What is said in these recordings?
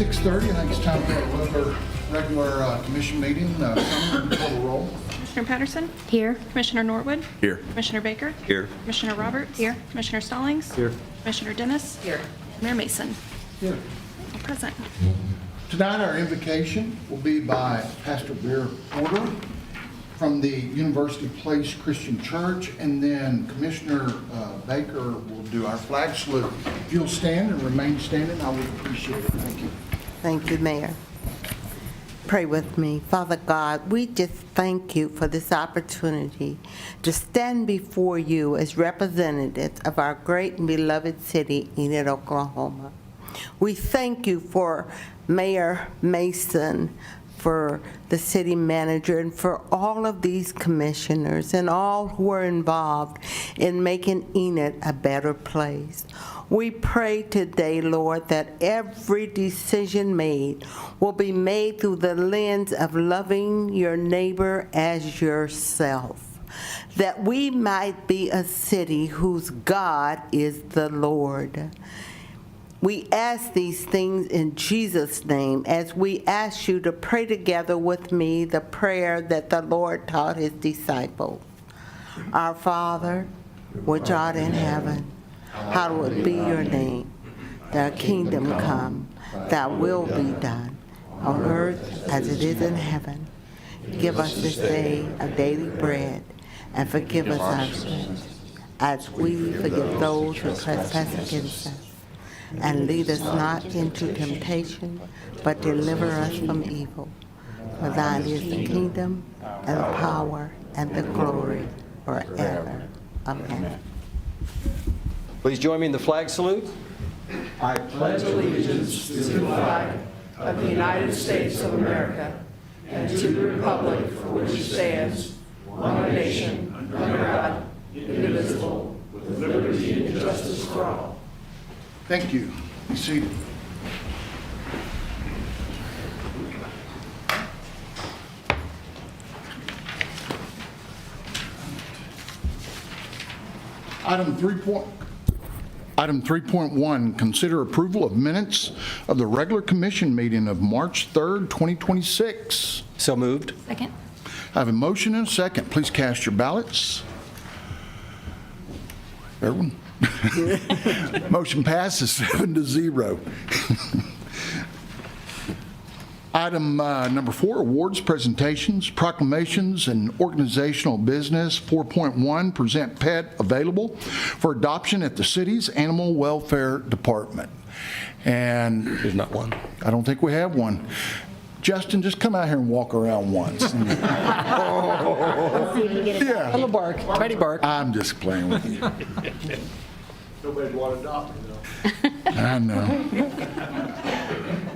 6:30, I think it's time for another regular commission meeting. Someone call the roll. Commissioner Patterson? Here. Commissioner Norwood? Here. Commissioner Baker? Here. Commissioner Roberts? Here. Commissioner Stallings? Here. Commissioner Dennis? Here. Mayor Mason? Here. All present. Tonight, our invocation will be by Pastor Bear Porter from the University Place Christian Church, and then Commissioner Baker will do our flag salute. If you'll stand and remain standing, I would appreciate it. Thank you. Thank you, Mayor. Pray with me. Father God, we just thank you for this opportunity to stand before you as representatives of our great and beloved city, Enid, Oklahoma. We thank you for Mayor Mason, for the city manager, and for all of these commissioners and all who are involved in making Enid a better place. We pray today, Lord, that every decision made will be made through the lens of loving your neighbor as yourself, that we might be a city whose God is the Lord. We ask these things in Jesus' name as we ask you to pray together with me the prayer that the Lord taught his disciples. Our Father, which art in heaven, hallowed be your name. Thy kingdom come, thy will be done, on earth as it is in heaven. Give us this day our daily bread, and forgive us our sins, as we forgive those who trespass against us. And lead us not into temptation, but deliver us from evil. For thine is the kingdom, and the power, and the glory, forever. Amen. Please join me in the flag salute. I pledge allegiance to the flag of the United States of America and to the republic for which it stands, one nation, under God, indivisible, with liberty and justice for all. Thank you. Be seated. Item 3.1, consider approval of minutes of the regular commission meeting of March 3rd, 2026. So moved. Second. I have a motion and a second. Please cast your ballots. Everyone? Motion passes 7-0. Item number 4, awards, presentations, proclamations, and organizational business. 4.1, present pet available for adoption at the city's Animal Welfare Department. And There's not one. I don't think we have one. Justin, just come out here and walk around once. Yeah. Little bark. Tiny bark. I'm just playing with you. Nobody want to adopt me, though. I know.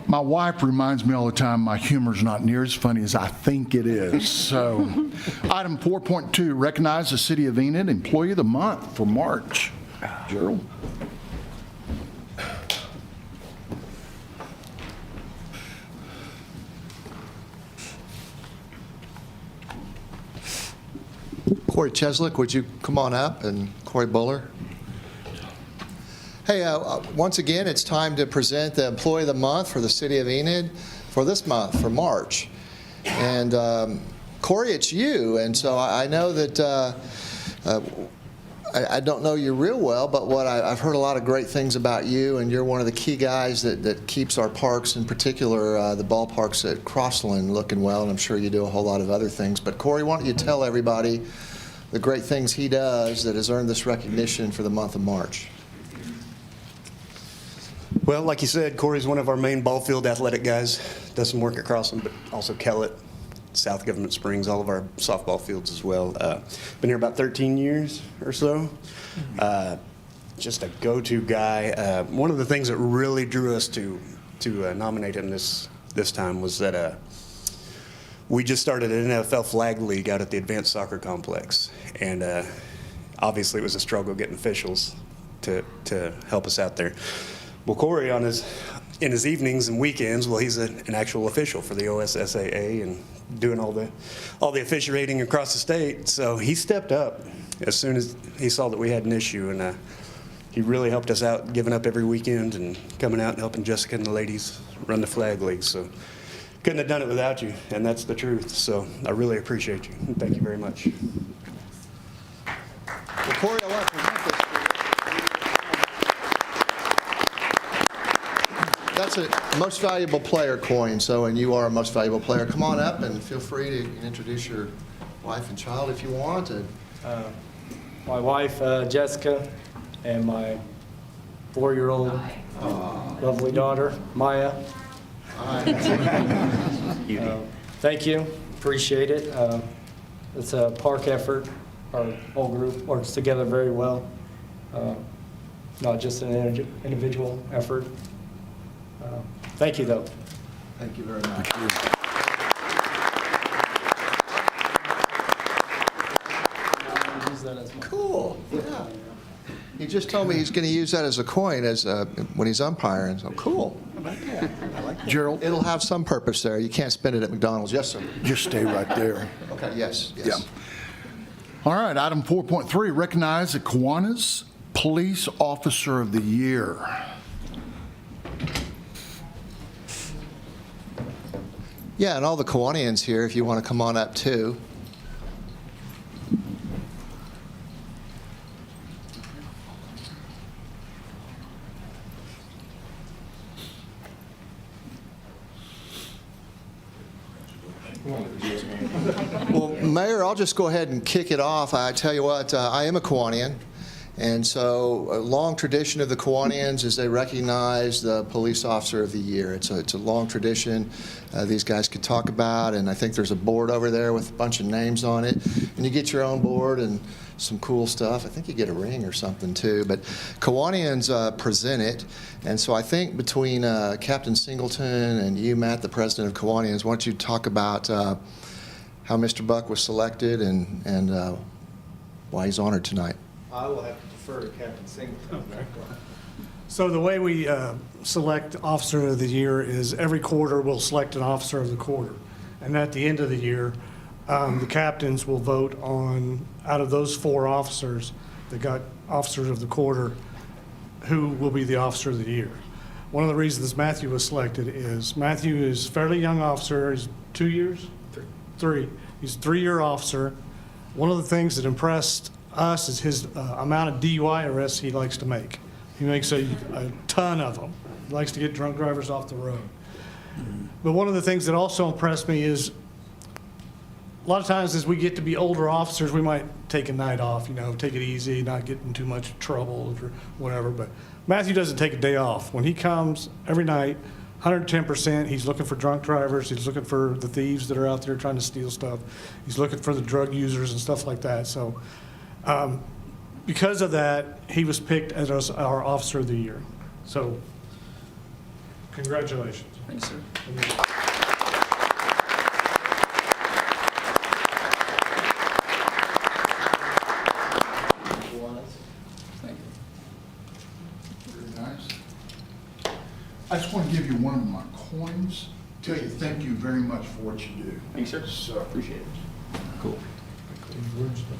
My wife reminds me all the time my humor's not near as funny as I think it is. So, item 4.2, recognize the City of Enid Employee of the Month for March. Gerald? Corey Cheslick, would you come on up, and Corey Buller? Hey, once again, it's time to present the Employee of the Month for the City of Enid for this month, for March. And Corey, it's you, and so I know that I don't know you real well, but I've heard a lot of great things about you, and you're one of the key guys that keeps our parks, in particular the ballparks at Crossland, looking well, and I'm sure you do a whole lot of other things. But Corey, why don't you tell everybody the great things he does that has earned this recognition for the month of March? Well, like you said, Corey's one of our main ball field athletic guys. Does some work at Crossland, but also Kellett, South Government Springs, all of our softball fields as well. Been here about 13 years or so. Just a go-to guy. One of the things that really drew us to nominate him this time was that we just started an NFL flag league out at the Advanced Soccer Complex, and obviously it was a struggle getting officials to help us out there. Well, Corey, in his evenings and weekends, well, he's an actual official for the OSSAA and doing all the officiating across the state. So he stepped up as soon as he saw that we had an issue, and he really helped us out, giving up every weekend and coming out and helping Jessica and the ladies run the flag league. So couldn't have done it without you, and that's the truth. So I really appreciate you. Thank you very much. Well, Corey, I want to present this to you. That's a most valuable player coin, and you are a most valuable player. Come on up and feel free to introduce your wife and child if you want. My wife, Jessica, and my 4-year-old lovely daughter, Maya. Thank you, appreciate it. It's a park effort. Our whole group works together very well, not just an individual effort. Thank you, though. Thank you very much. Cool, yeah. He just told me he's going to use that as a coin when he's umpiring, so cool. I like that. Gerald, It'll have some purpose there. You can't spend it at McDonald's. Yes, sir. just stay right there. Okay, yes, yes. Yeah. All right, item 4.3, recognize the Kiwanis Police Officer of the Year. Yeah, and all the Kiwanians here, if you want to come on up too. Well, Mayor, I'll just go ahead and kick it off. I tell you what, I am a Kiwanian, and so a long tradition of the Kiwanians is they recognize the Police Officer of the Year. It's a long tradition these guys could talk about, and I think there's a board over there with a bunch of names on it, and you get your own board and some cool stuff. I think you get a ring or something too, but Kiwanians present it, and so I think between Captain Singleton and you, Matt, the president of Kiwanians, why don't you talk about how Mr. Buck was selected and why he's honored tonight. I will have to defer to Captain Singleton. Okay. So the way we select Officer of the Year is every quarter we'll select an Officer of the Quarter. And at the end of the year, the captains will vote on, out of those 4 officers that got Officers of the Quarter, who will be the Officer of the Year. One of the reasons Matthew was selected is Matthew is a fairly young officer. He's 2 years? 3. He's a 3-year officer. One of the things that impressed us is his amount of DUI arrests he likes to make. He makes a ton of them. He likes to get drunk drivers off the road. But one of the things that also impressed me is a lot of times as we get to be older officers, we might take a night off, take it easy, not get in too much trouble or whatever. But Matthew doesn't take a day off. When he comes every night, 110%, he's looking for drunk drivers. He's looking for the thieves that are out there trying to steal stuff. He's looking for the drug users and stuff like that. So because of that, he was picked as our Officer of the Year. So congratulations. Thanks, sir. Thank you. Very nice. I just want to give you one of my coins, tell you thank you very much for what you do. Thanks, sir. So, Appreciate it. cool.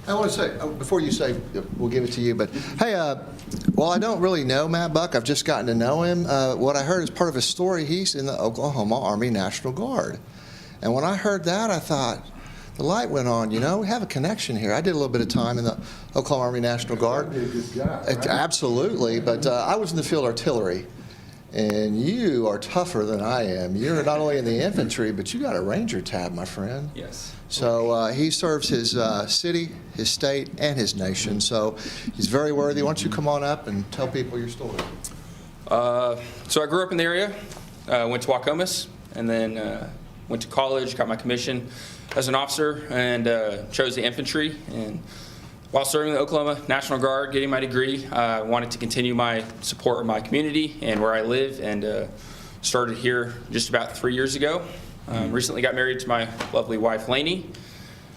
I want to say, before you say, we'll give it to you, but hey, well, I don't really know Matt Buck. I've just gotten to know him. What I heard is part of his story, he's in the Oklahoma Army National Guard. And when I heard that, I thought, the light went on, we have a connection here. I did a little bit of time in the Oklahoma Army National Guard. You're a good guy, right? Absolutely, but I was in the field artillery. And you are tougher than I am. You're not only in the infantry, but you got a Ranger tab, my friend. Yes. So he serves his city, his state, and his nation. So he's very worthy. Why don't you come on up and tell people your story? So I grew up in the area, went to Waukomis, and then went to college, got my commission as an officer, and chose the infantry. And while serving the Oklahoma National Guard, getting my degree, I wanted to continue my support of my community and where I live, and started here just about 3 years ago. Recently got married to my lovely wife, Lainey,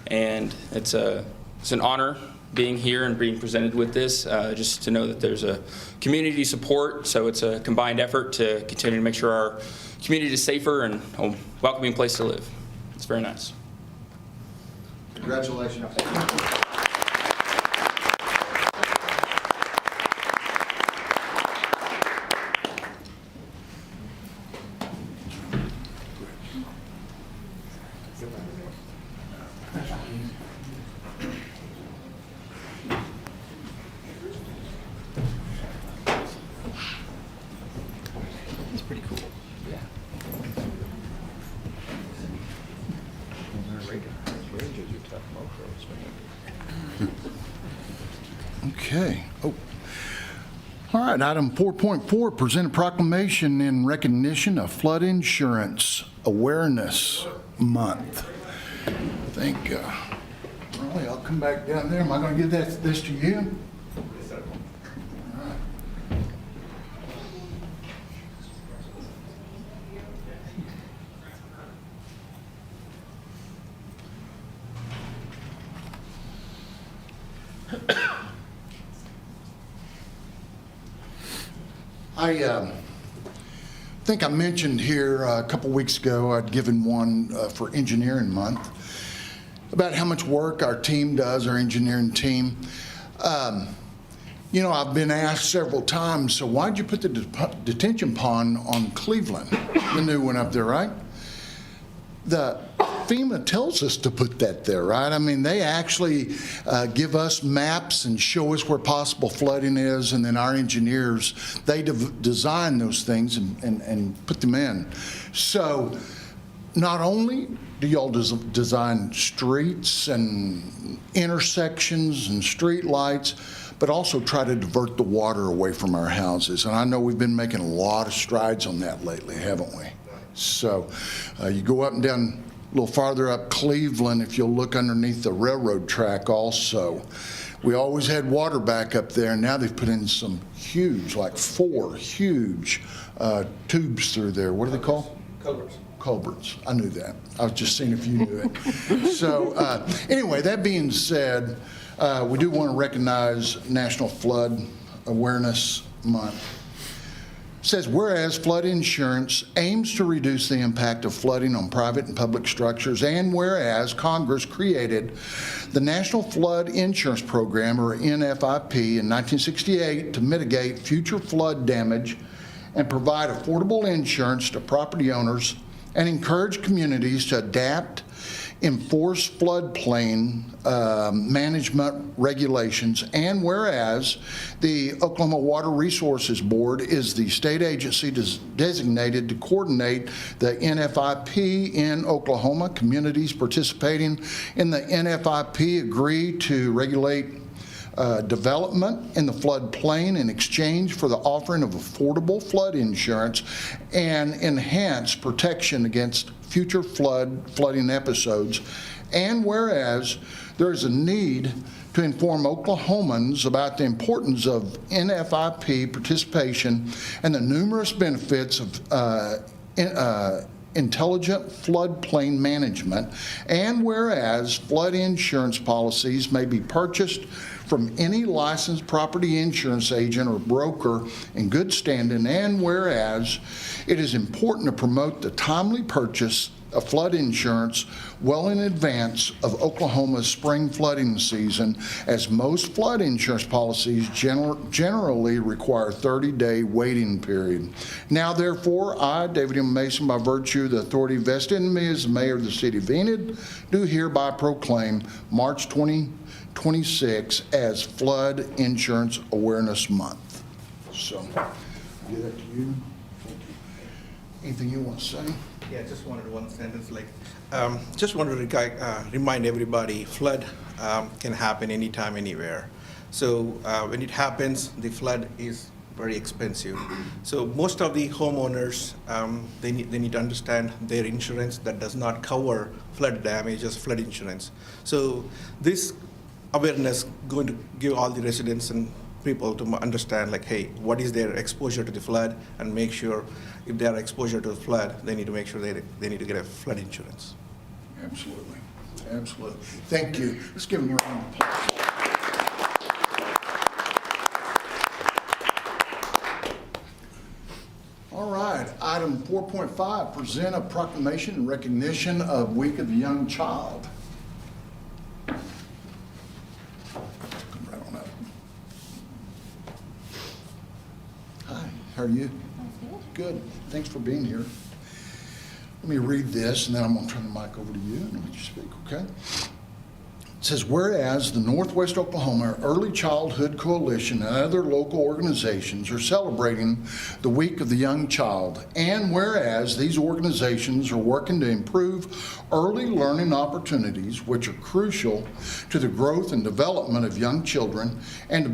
and it's an honor being here and being presented with this, just to know that there's a community support, so it's a combined effort to continue to make sure our community is safer and a welcoming place to live. It's very nice. Congratulations. It's pretty cool. Okay. Oh. All right, item 4.4, present a proclamation in recognition of Flood Insurance Awareness Month. I think, Raleigh, I'll come back down there. Am I going to give this to you? I think I mentioned here a couple weeks ago, I'd given one for Engineering Month about how much work our team does, our engineering team. You know, I've been asked several times, so why'd you put the detention pond on Cleveland, the new one up there, right? The FEMA tells us to put that there, right? I mean, they actually give us maps and show us where possible flooding is, and then our engineers, they design those things and put them in. So not only do y'all design streets and intersections and street lights, but also try to divert the water away from our houses. And I know we've been making a lot of strides on that lately, haven't we? So you go up and down a little farther up Cleveland, if you'll look underneath the railroad track also. We always had water back up there, and now they've put in some huge, like 4 huge tubes through there. What are they called? Culverts. Culverts. I knew that. I was just seeing if you knew it. So anyway, that being said, we do want to recognize National Flood Awareness Month. It says, whereas flood insurance aims to reduce the impact of flooding on private and public structures, and whereas Congress created the National Flood Insurance Program, or NFIP, in 1968 to mitigate future flood damage and provide affordable insurance to property owners and encourage communities to adapt, enforce floodplain management regulations, and whereas the Oklahoma Water Resources Board is the state agency designated to coordinate the NFIP in Oklahoma, communities participating in the NFIP agree to regulate development in the floodplain in exchange for the offering of affordable flood insurance and enhanced protection against future flooding episodes. And whereas there is a need to inform Oklahomans about the importance of NFIP participation and the numerous benefits of intelligent floodplain management, and whereas flood insurance policies may be purchased from any licensed property insurance agent or broker in good standing, and whereas it is important to promote the timely purchase of flood insurance well in advance of Oklahoma's spring flooding season, as most flood insurance policies generally require a 30-day waiting period. Now, therefore, I, David M. Mason, by virtue of the authority vested in me as the mayor of the city of Enid, do hereby proclaim March 2026 as Flood Insurance Awareness Month. So, I'll give that to you. Anything you want to say? Yeah, just wanted one sentence, just wanted to remind everybody, flood can happen anytime, anywhere. So when it happens, the flood is very expensive. So most of the homeowners, they need to understand their insurance that does not cover flood damage as flood insurance. So this awareness going to give all the residents and people to understand, like, hey, what is their exposure to the flood, and make sure if they are exposure to the flood, they need to make sure they need to get a flood insurance. Absolutely. Absolutely. Thank you. Let's give them a round of applause. All right. Item 4.5, present a proclamation in recognition of Week of the Young Child. Come right on up. Hi, how are you? Good. Thanks for being here. Let me read this, and then I'm going to turn the mic over to you and let you speak, okay? It says, whereas the Northwest Oklahoma Early Childhood Coalition and other local organizations are celebrating the Week of the Young Child, and whereas these organizations are working to improve early learning opportunities, which are crucial to the growth and development of young children, and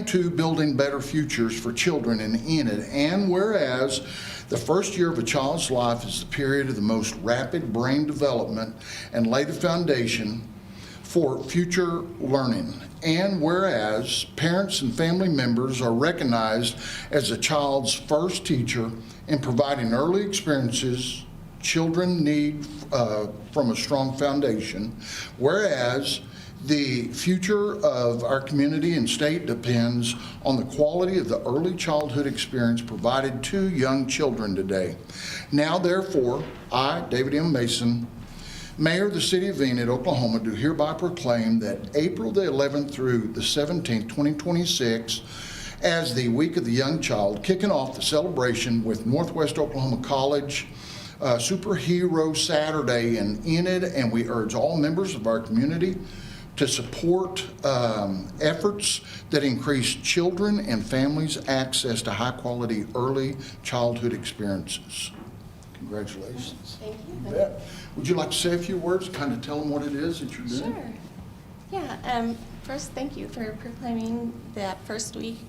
to building better futures for children in Enid, and whereas the first year of a child's life is the period of the most rapid brain development and lay the foundation for future learning. And whereas parents and family members are recognized as a child's first teacher in providing early experiences children need from a strong foundation, whereas the future of our community and state depends on the quality of the early childhood experience provided to young children today. Now, therefore, I, David M. Mason, Mayor of the City of Enid, Oklahoma, do hereby proclaim that April the 11th through the 17th, 2026, as the Week of the Young Child, kicking off the celebration with Northwest Oklahoma College Superhero Saturday in Enid, and we urge all members of our community to support efforts that increase children and families' access to high-quality early childhood experiences. Congratulations. Thank you. You bet. Would you like to say a few words, kind of tell them what it is that you're doing? Sure. Yeah. First, thank you for proclaiming that first week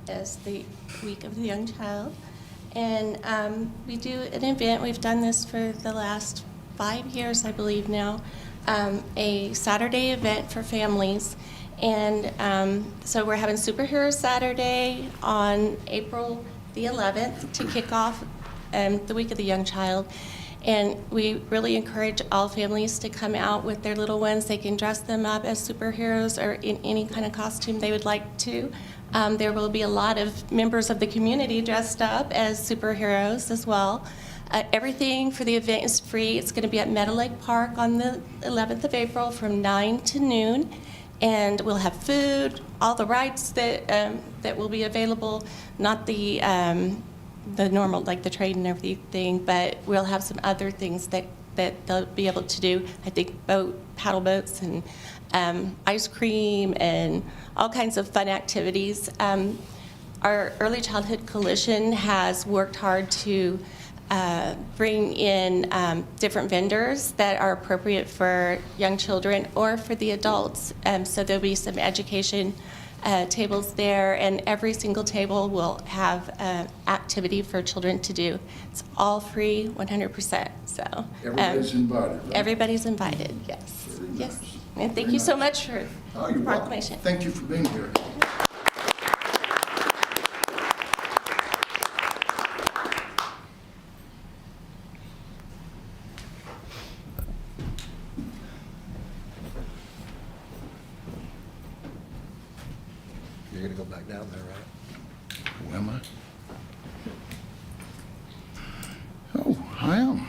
as the Week of the Young Child. And we do an event. We've done this for the last 5 years, I believe now. A Saturday event for families. And so we're having Superhero Saturday on April the 11th to kick off the Week of the Young Child. And we really encourage all families to come out with their little ones. They can dress them up as superheroes or in any kind of costume they would like to. There will be a lot of members of the community dressed up as superheroes as well. Everything for the event is free. It's going to be at Meadow Lake Park on the 11th of April from 9 to noon. And we'll have food, all the rides that will be available, not the normal, like the trade and everything, but we'll have some other things that they'll be able to do. I think paddle boats and ice cream and all kinds of fun activities. Our Early Childhood Coalition has worked hard to bring in different vendors that are appropriate for young children or for the adults. So there'll be some education tables there, and every single table will have activity for children to do. It's all free, 100%. So Everybody's invited, right? Everybody's invited, yes. Very Yes. nice. And thank Very you so nice. much for Oh, the you're welcome. proclamation. Thank you for being here. You're going to go back down there, right? Oh, am I? Oh, I am.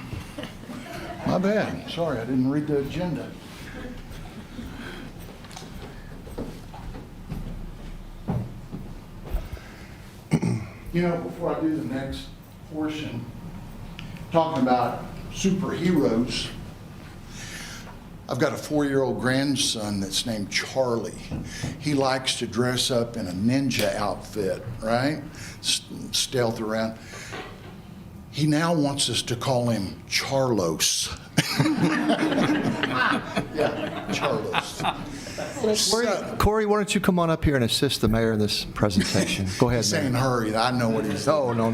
My bad. Sorry, I didn't read the agenda. You know, before I do the next portion, talking about superheroes, I've got a 4-year-old grandson that's named Charlie. He likes to dress up in a ninja outfit, right? Stealth around. He now wants us to call him Charlos. Yeah, Charlos. Corey, why don't you come on up here and assist the mayor in this presentation? Go ahead, He's saying Mayor. hurry. I know what he's saying. No. I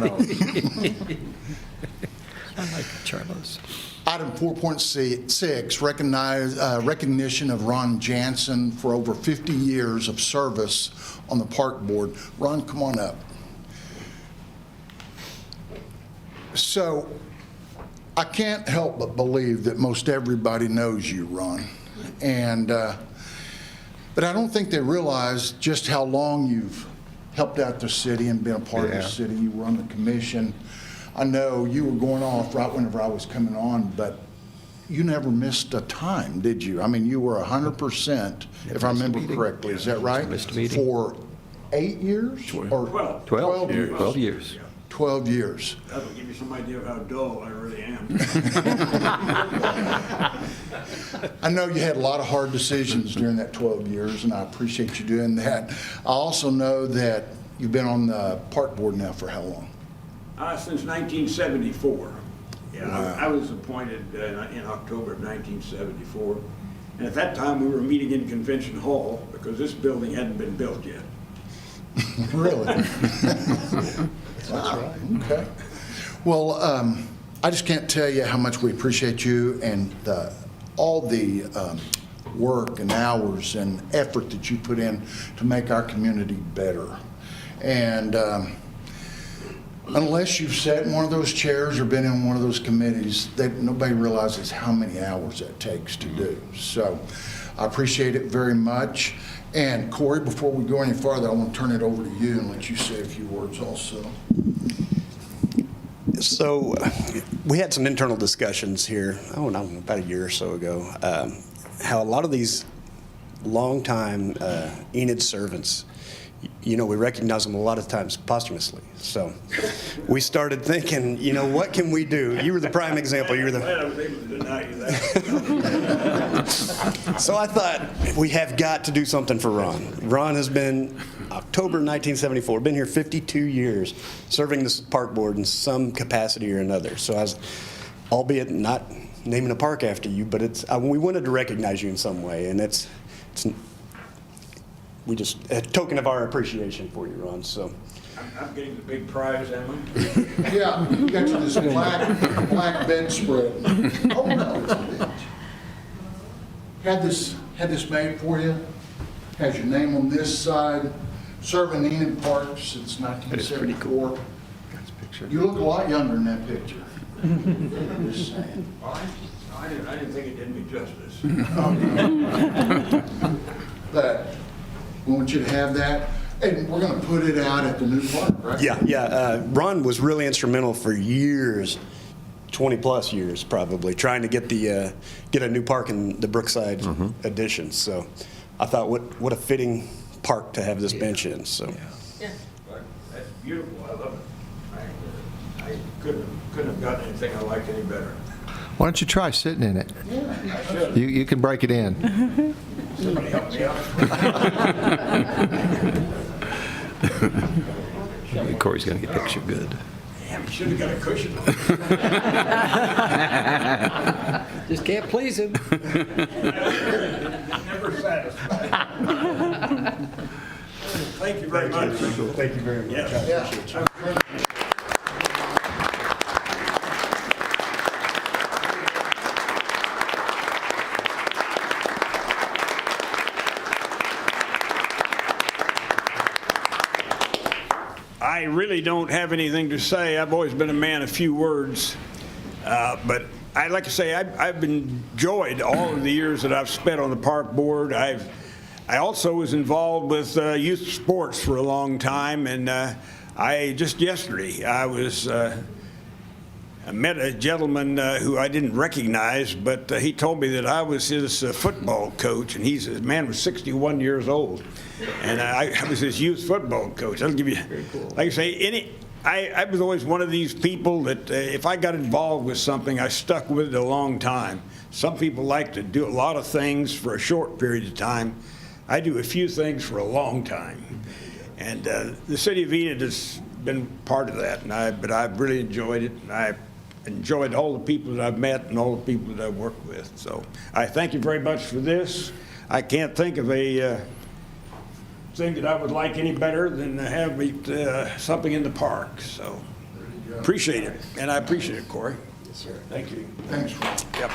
like Charlos. Item 4.6, recognition of Ron Jansen for over 50 years of service on the park board. Ron, come on up. So I can't help but believe that most everybody knows you, Ron. But I don't think they realize just how long you've helped out the city and been a part of the city. You were on the commission. I know you were going off right whenever I was coming on, but you never missed a time, did you? I mean, you were 100%, if I remember correctly. Is that right? Missed a meeting. For 8 years? Or 12 years. 12 years. That'll give you some idea of how dull I really am. I know you had a lot of hard decisions during that 12 years, and I appreciate you doing that. I also know that you've been on the park board now for how long? Since 1974. Yeah, Wow. I was appointed in October of 1974. And at that time, we were meeting in Convention Hall because this building hadn't been built yet. Really? Wow, okay. Well, I just can't tell you how much we appreciate you and all the work and hours and effort that you put in to make our community better. And unless you've sat in one of those chairs or been in one of those committees, nobody realizes how many hours that takes to do. So I appreciate it very much. And Corey, before we go any farther, I want to turn it over to you and let you say a few words also. So we had some internal discussions here, I don't know, about a year or so ago, how a lot of these longtime Enid servants, you know, we recognize them a lot of times posthumously. So we started thinking, you know, what can we do? You were the prime example. You were the. I was able to deny you that. So I thought we have got to do something for Ron. Ron has been October 1974, been here 52 years, serving this park board in some capacity or another. So I was, albeit not naming a park after you, but it's we wanted to recognize you in some way, and it's we just a token of our appreciation for you, Ron. So I'm getting the big prize, am I? Yeah, you got you this black bedspread. Oh, no, it's a bench. Had this made for you. Has your name on this side. Serving Enid Park since 1974. You look a lot younger in that picture. Just saying. I didn't think it did me justice. But we want you to have that. And we're going to put it out at the new park, right? Yeah. Ron was really instrumental for years, 20-plus years probably, trying to get a new park in the Brookside addition. So I thought, what a fitting park to have this bench in. So. Yeah. That's beautiful. I love it. I couldn't have gotten anything I liked any better. Why don't you try sitting in it? Yeah, I should. You can break it in. Somebody help me out. Corey's going to get pictured good. Damn, you should have got a cushion. Just can't please him. Never satisfied. Thank you very much. Thank you very much. Yeah. I appreciate you. I really don't have anything to say. I've always been a man of few words. But I'd like to say I've enjoyed all of the years that I've spent on the park board. I also was involved with youth sports for a long time, and just yesterday I met a gentleman who I didn't recognize, but he told me that I was his football coach, and the man was 61 years old, and I was his youth football coach. I'll give you, like I say, I was always one of these people that if I got involved with something, I stuck with it a long time. Some people like to do a lot of things for a short period of time. I do a few things for a long time, and the city of Enid has been part of that, but I've really enjoyed it. I enjoyed all the people that I've met and all the people that I've worked with. So I thank you very much for this. I can't think of a thing that I would like any better than to have something in the park. So appreciate it, and I appreciate it, Corey. Yes, sir. Thank you. Thanks, Ron. Yep.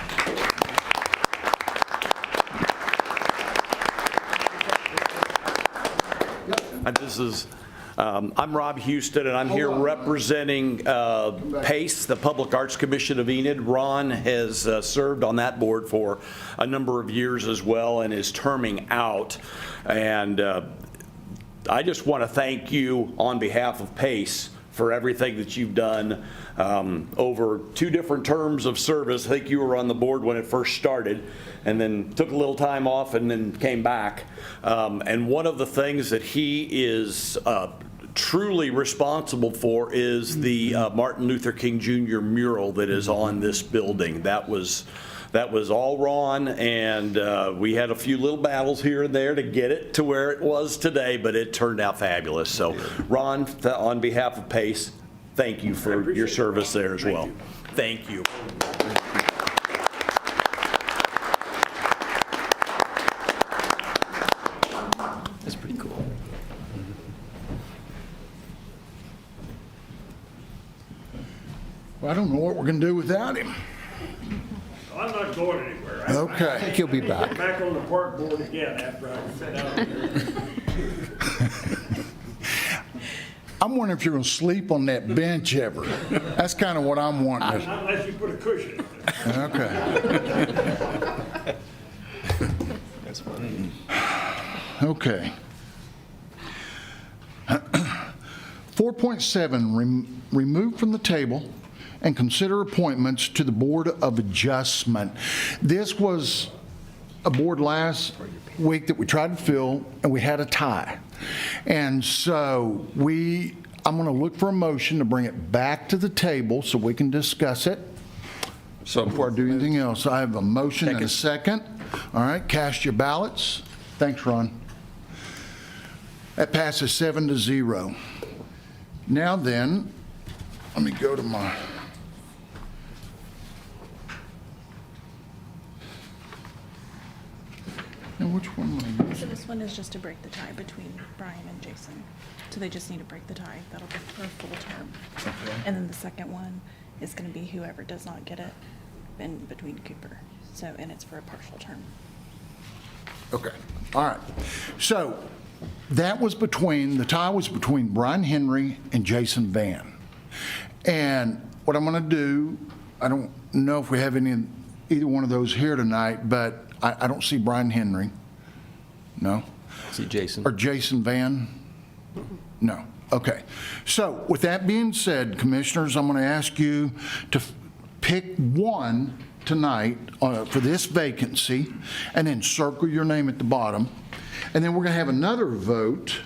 I'm Rob Houston, and I'm here representing PACE, the Public Arts Commission of Enid. Ron has served on that board for a number of years as well and is terming out. And I just want to thank you on behalf of PACE for everything that you've done over 2 different terms of service. I think you were on the board when it first started and then took a little time off and then came back. And one of the things that he is truly responsible for is the Martin Luther King Jr. mural that is on this building. That was all Ron, and we had a few little battles here and there to get it to where it was today, but it turned out fabulous. So Ron, on behalf of PACE, thank you for your service there as well. Thank you. That's pretty cool. Well, I don't know what we're going to do without him. I'm not going anywhere. Okay. I think he'll be back. Back on the park board again after I sit down here. I'm wondering if you're going to sleep on that bench ever. That's kind of what I'm wanting. Unless you put a cushion. Okay. That's funny. Okay. 4.7, remove from the table and consider appointments to the Board of Adjustment. This was a board last week that we tried to fill, and we had a tie. And so I'm going to look for a motion to bring it back to the table so we can discuss it. So before I do anything else, I have a motion and a second. All right, cast your ballots. Thanks, Ron. That passes 7-0. Now then, let me go to my... Now, which one am I using? So this one is just to break the tie between Brian and Jason. So they just need to break the tie. That'll be for a full term. Okay. And then the second one is going to be whoever does not get it in between Cooper. So, and it's for a partial term. Okay, all right. So that was the tie was between Brian Henry and Jason Van. And what I'm going to do, I don't know if we have either one of those here tonight, but I don't see Brian Henry. No? See Jason. Or Jason Van? No. Okay. So with that being said, Commissioners, I'm going to ask you to pick one tonight for this vacancy, and then circle your name at the bottom. And then we're going to have another vote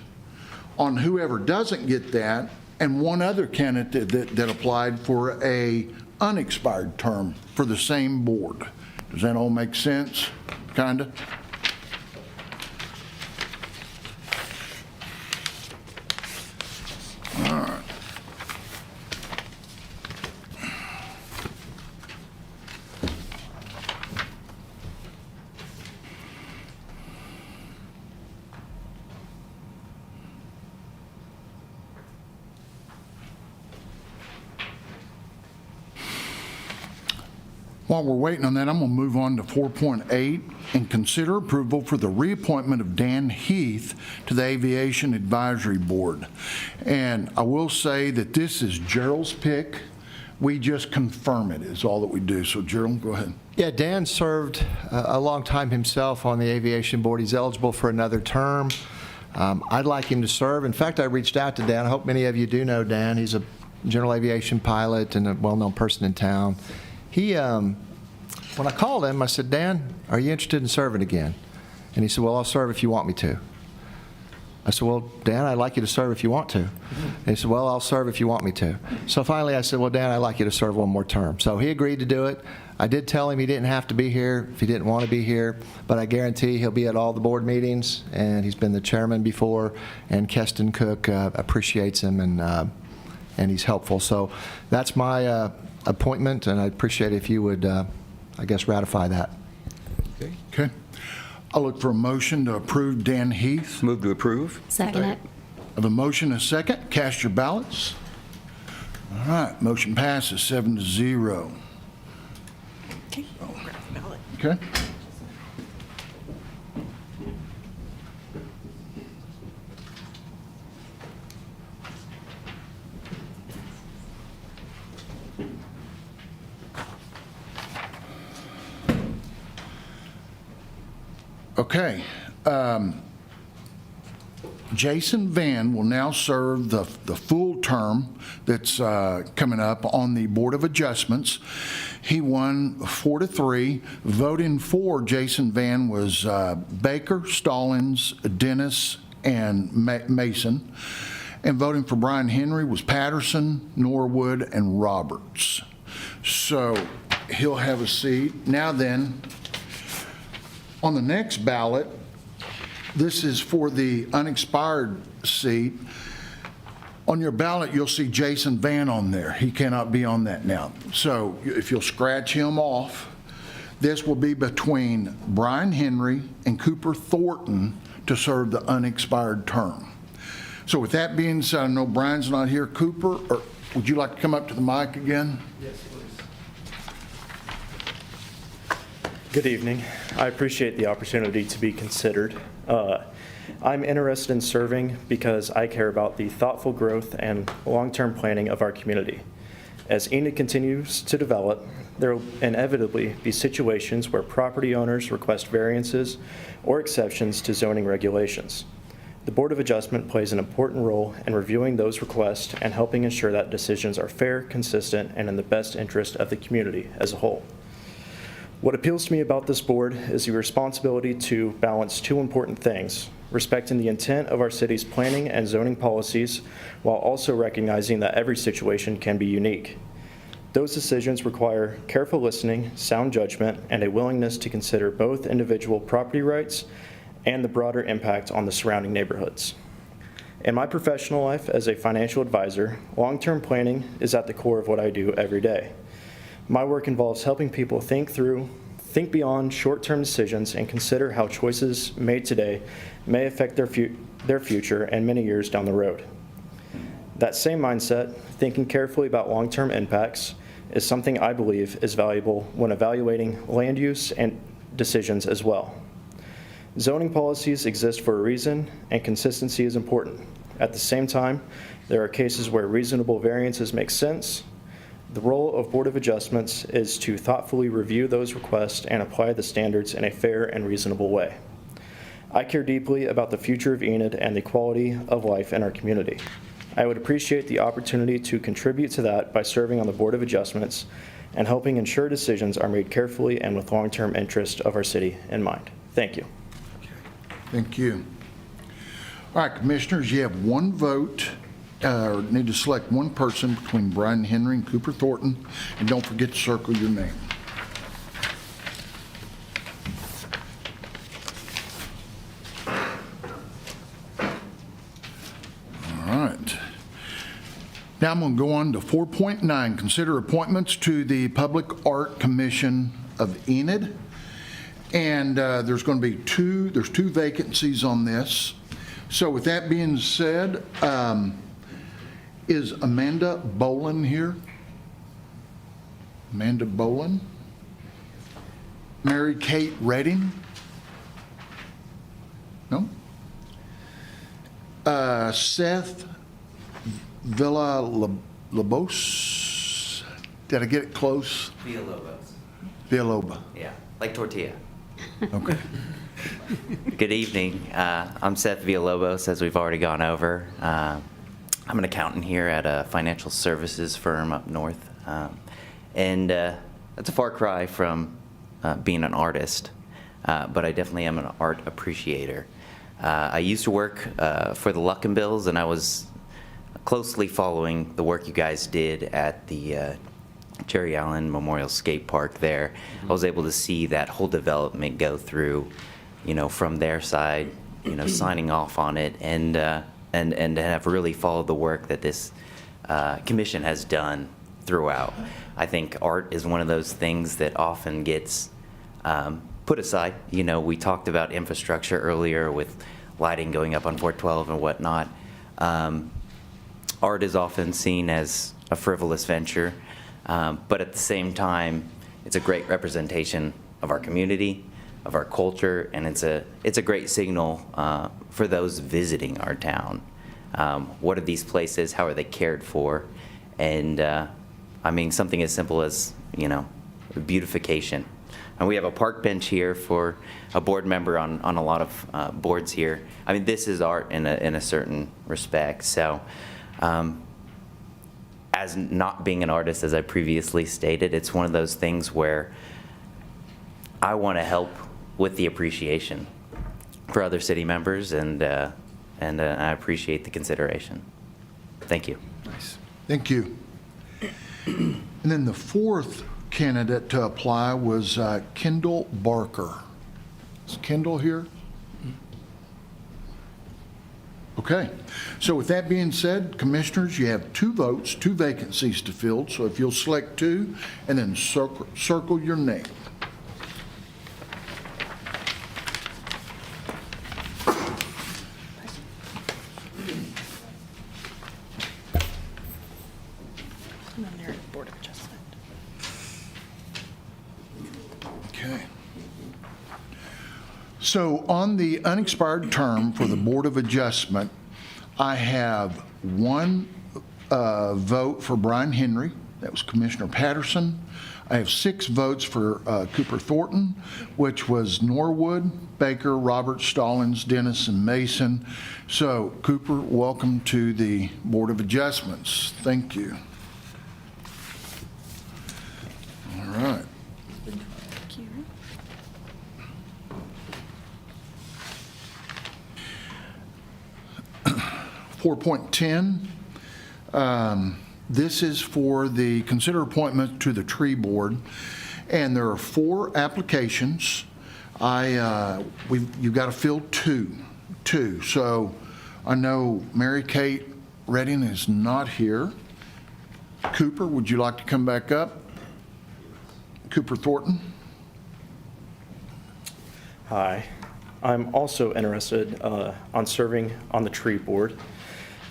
on whoever doesn't get that, and one other candidate that applied for a unexpired term for the same board. Does that all make sense? Kinda? All right. While we're waiting on that, I'm going to move on to 4.8 and consider approval for the reappointment of Dan Heath to the Aviation Advisory Board. And I will say that this is Gerald's pick. We just confirm it is all that we do. So Gerald, go ahead. Yeah, Dan served a long time himself on the Aviation Board. He's eligible for another term. I'd like him to serve. In fact, I reached out to Dan. I hope many of you do know Dan. He's a general aviation pilot and a well-known person in town. He, when I called him, I said, Dan, are you interested in serving again? And he said, well, I'll serve if you want me to. I said, well, Dan, I'd like you to serve if you want to. And he said, well, I'll serve if you want me to. So finally I said, well, Dan, I'd like you to serve one more term. So he agreed to do it. I did tell him he didn't have to be here if he didn't want to be here, but I guarantee he'll be at all the board meetings, and he's been the chairman before, and Keston Cook appreciates him, and he's helpful. So that's my appointment, and I'd appreciate it if you would, I guess, ratify that. Okay. I'll look for a motion to approve Dan Heath. Move to approve. Second it. I have a motion and a second. Cast your ballots. All right, motion passes 7-0. Okay, I'll grab the ballot. Okay. Okay. Jason Van will now serve the full term that's coming up on the Board of Adjustments. He won 4-3. Voting for Jason Van was Baker, Stallings, Dennis, and Mason. And voting for Brian Henry was Patterson, Norwood, and Roberts. So he'll have a seat. Now then, on the next ballot, this is for the unexpired seat. On your ballot, you'll see Jason Van on there. He cannot be on that now. So if you'll scratch him off, this will be between Brian Henry and Cooper Thornton to serve the unexpired term. So with that being said, I know Brian's not here. Cooper, or would you like to come up to the mic again? Yes, please. Good evening. I appreciate the opportunity to be considered. I'm interested in serving because I care about the thoughtful growth and long-term planning of our community. As Enid continues to develop, there will inevitably be situations where property owners request variances or exceptions to zoning regulations. The Board of Adjustment plays an important role in reviewing those requests and helping ensure that decisions are fair, consistent, and in the best interest of the community as a whole. What appeals to me about this board is the responsibility to balance two important things: respecting the intent of our city's planning and zoning policies, while also recognizing that every situation can be unique. Those decisions require careful listening, sound judgment, and a willingness to consider both individual property rights and the broader impact on the surrounding neighborhoods. In my professional life as a financial advisor, long-term planning is at the core of what I do every day. My work involves helping people think beyond short-term decisions and consider how choices made today may affect their future and many years down the road. That same mindset, thinking carefully about long-term impacts, is something I believe is valuable when evaluating land use and decisions as well. Zoning policies exist for a reason, and consistency is important. At the same time, there are cases where reasonable variances make sense. The role of Board of Adjustments is to thoughtfully review those requests and apply the standards in a fair and reasonable way. I care deeply about the future of Enid and the quality of life in our community. I would appreciate the opportunity to contribute to that by serving on the Board of Adjustments and helping ensure decisions are made carefully and with long-term interest of our city in mind. Thank you. Thank you. All right, Commissioners, you have one vote, need to select one person between Brian Henry and Cooper Thornton, and don't forget to circle your name. All right. Now I'm going to go on to 4.9, consider appointments to the Public Art Commission of Enid. And there's going to be two vacancies on this. So with that being said, is Amanda Bolin here? Amanda Bolin? Mary Kate Redding? No? Seth Villalobos? Did I get it close? Villalobos. Villalobos. Yeah, like tortilla. Okay. Good evening. I'm Seth Villalobos, as we've already gone over. I'm an accountant here at a financial services firm up north. And that's a far cry from being an artist, but I definitely am an art appreciator. I used to work for the Luckenbills, and I was closely following the work you guys did at the Jerry Allen Memorial Skate Park there. I was able to see that whole development go through, from their side, signing off on it, and have really followed the work that this commission has done throughout. I think art is one of those things that often gets put aside. We talked about infrastructure earlier with lighting going up on 412 and whatnot. Art is often seen as a frivolous venture. But at the same time, it's a great representation of our community, of our culture, and it's a great signal for those visiting our town. What are these places? How are they cared for? And something as simple as beautification. And we have a park bench here for a board member on a lot of boards here. This is art in a certain respect. So. As not being an artist, as I previously stated, it's one of those things where I want to help with the appreciation for other city members, and I appreciate the consideration. Thank you. Nice. Thank you. And then the fourth candidate to apply was Kendall Barker. Is Kendall here? Okay. So with that being said, Commissioners, you have 2 votes, 2 vacancies to fill. So if you'll select 2 and then circle your name. And then there's Board of Adjustment. Okay. So on the unexpired term for the Board of Adjustment, I have 1 vote for Brian Henry. That was Commissioner Patterson. I have 6 votes for Cooper Thornton, which was Norwood, Baker, Roberts, Stallings, Dennis, and Mason. So Cooper, welcome to the Board of Adjustments. Thank you. All right. Thank you. 4.10, this is for the consider appointment to the tree board, and there are 4 applications. You've got to fill two. So I know Mary Kate Redding is not here. Cooper, would you like to come back up? Cooper Thornton? Hi. I'm also interested on serving on the tree board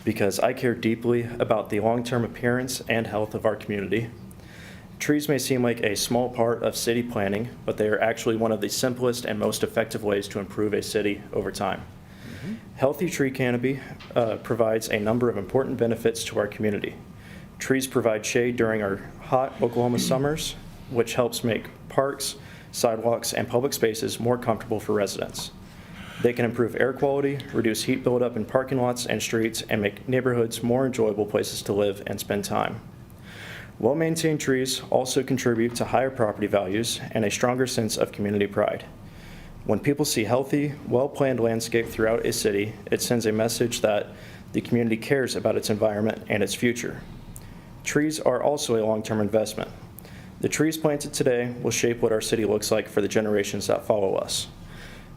because I care deeply about the long-term appearance and health of our community. Trees may seem like a small part of city planning, but they are actually one of the simplest and most effective ways to improve a city over time. Healthy tree canopy provides a number of important benefits to our community. Trees provide shade during our hot Oklahoma summers, which helps make parks, sidewalks, and public spaces more comfortable for residents. They can improve air quality, reduce heat buildup in parking lots and streets, and make neighborhoods more enjoyable places to live and spend time. Well-maintained trees also contribute to higher property values and a stronger sense of community pride. When people see healthy, well-planned landscape throughout a city, it sends a message that the community cares about its environment and its future. Trees are also a long-term investment. The trees planted today will shape what our city looks like for the generations that follow us.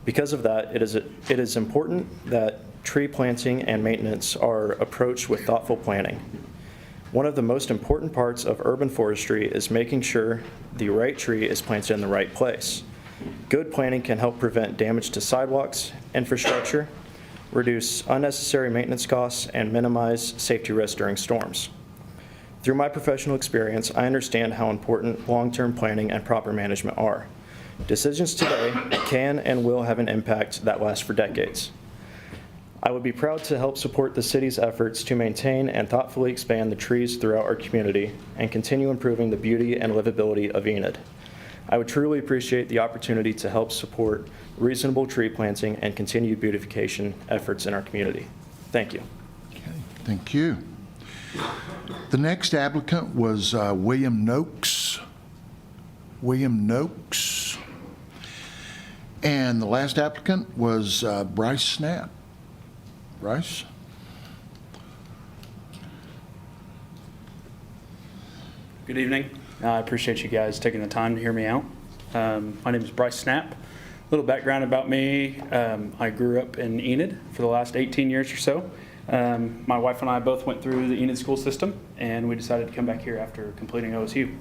Because of that, it is important that tree planting and maintenance are approached with thoughtful planning. One of the most important parts of urban forestry is making sure the right tree is planted in the right place. Good planning can help prevent damage to sidewalks, infrastructure, reduce unnecessary maintenance costs, and minimize safety risks during storms. Through my professional experience, I understand how important long-term planning and proper management are. Decisions today can and will have an impact that lasts for decades. I would be proud to help support the city's efforts to maintain and thoughtfully expand the trees throughout our community and continue improving the beauty and livability of Enid. I would truly appreciate the opportunity to help support reasonable tree planting and continued beautification efforts in our community. Thank you. Okay, thank you. The next applicant was William Noakes. William Noakes. And the last applicant was Bryce Snap. Bryce? Good evening. I appreciate you guys taking the time to hear me out. My name is Bryce Snap. A little background about me. I grew up in Enid for the last 18 years or so. My wife and I both went through the Enid school system, and we decided to come back here after completing OSU.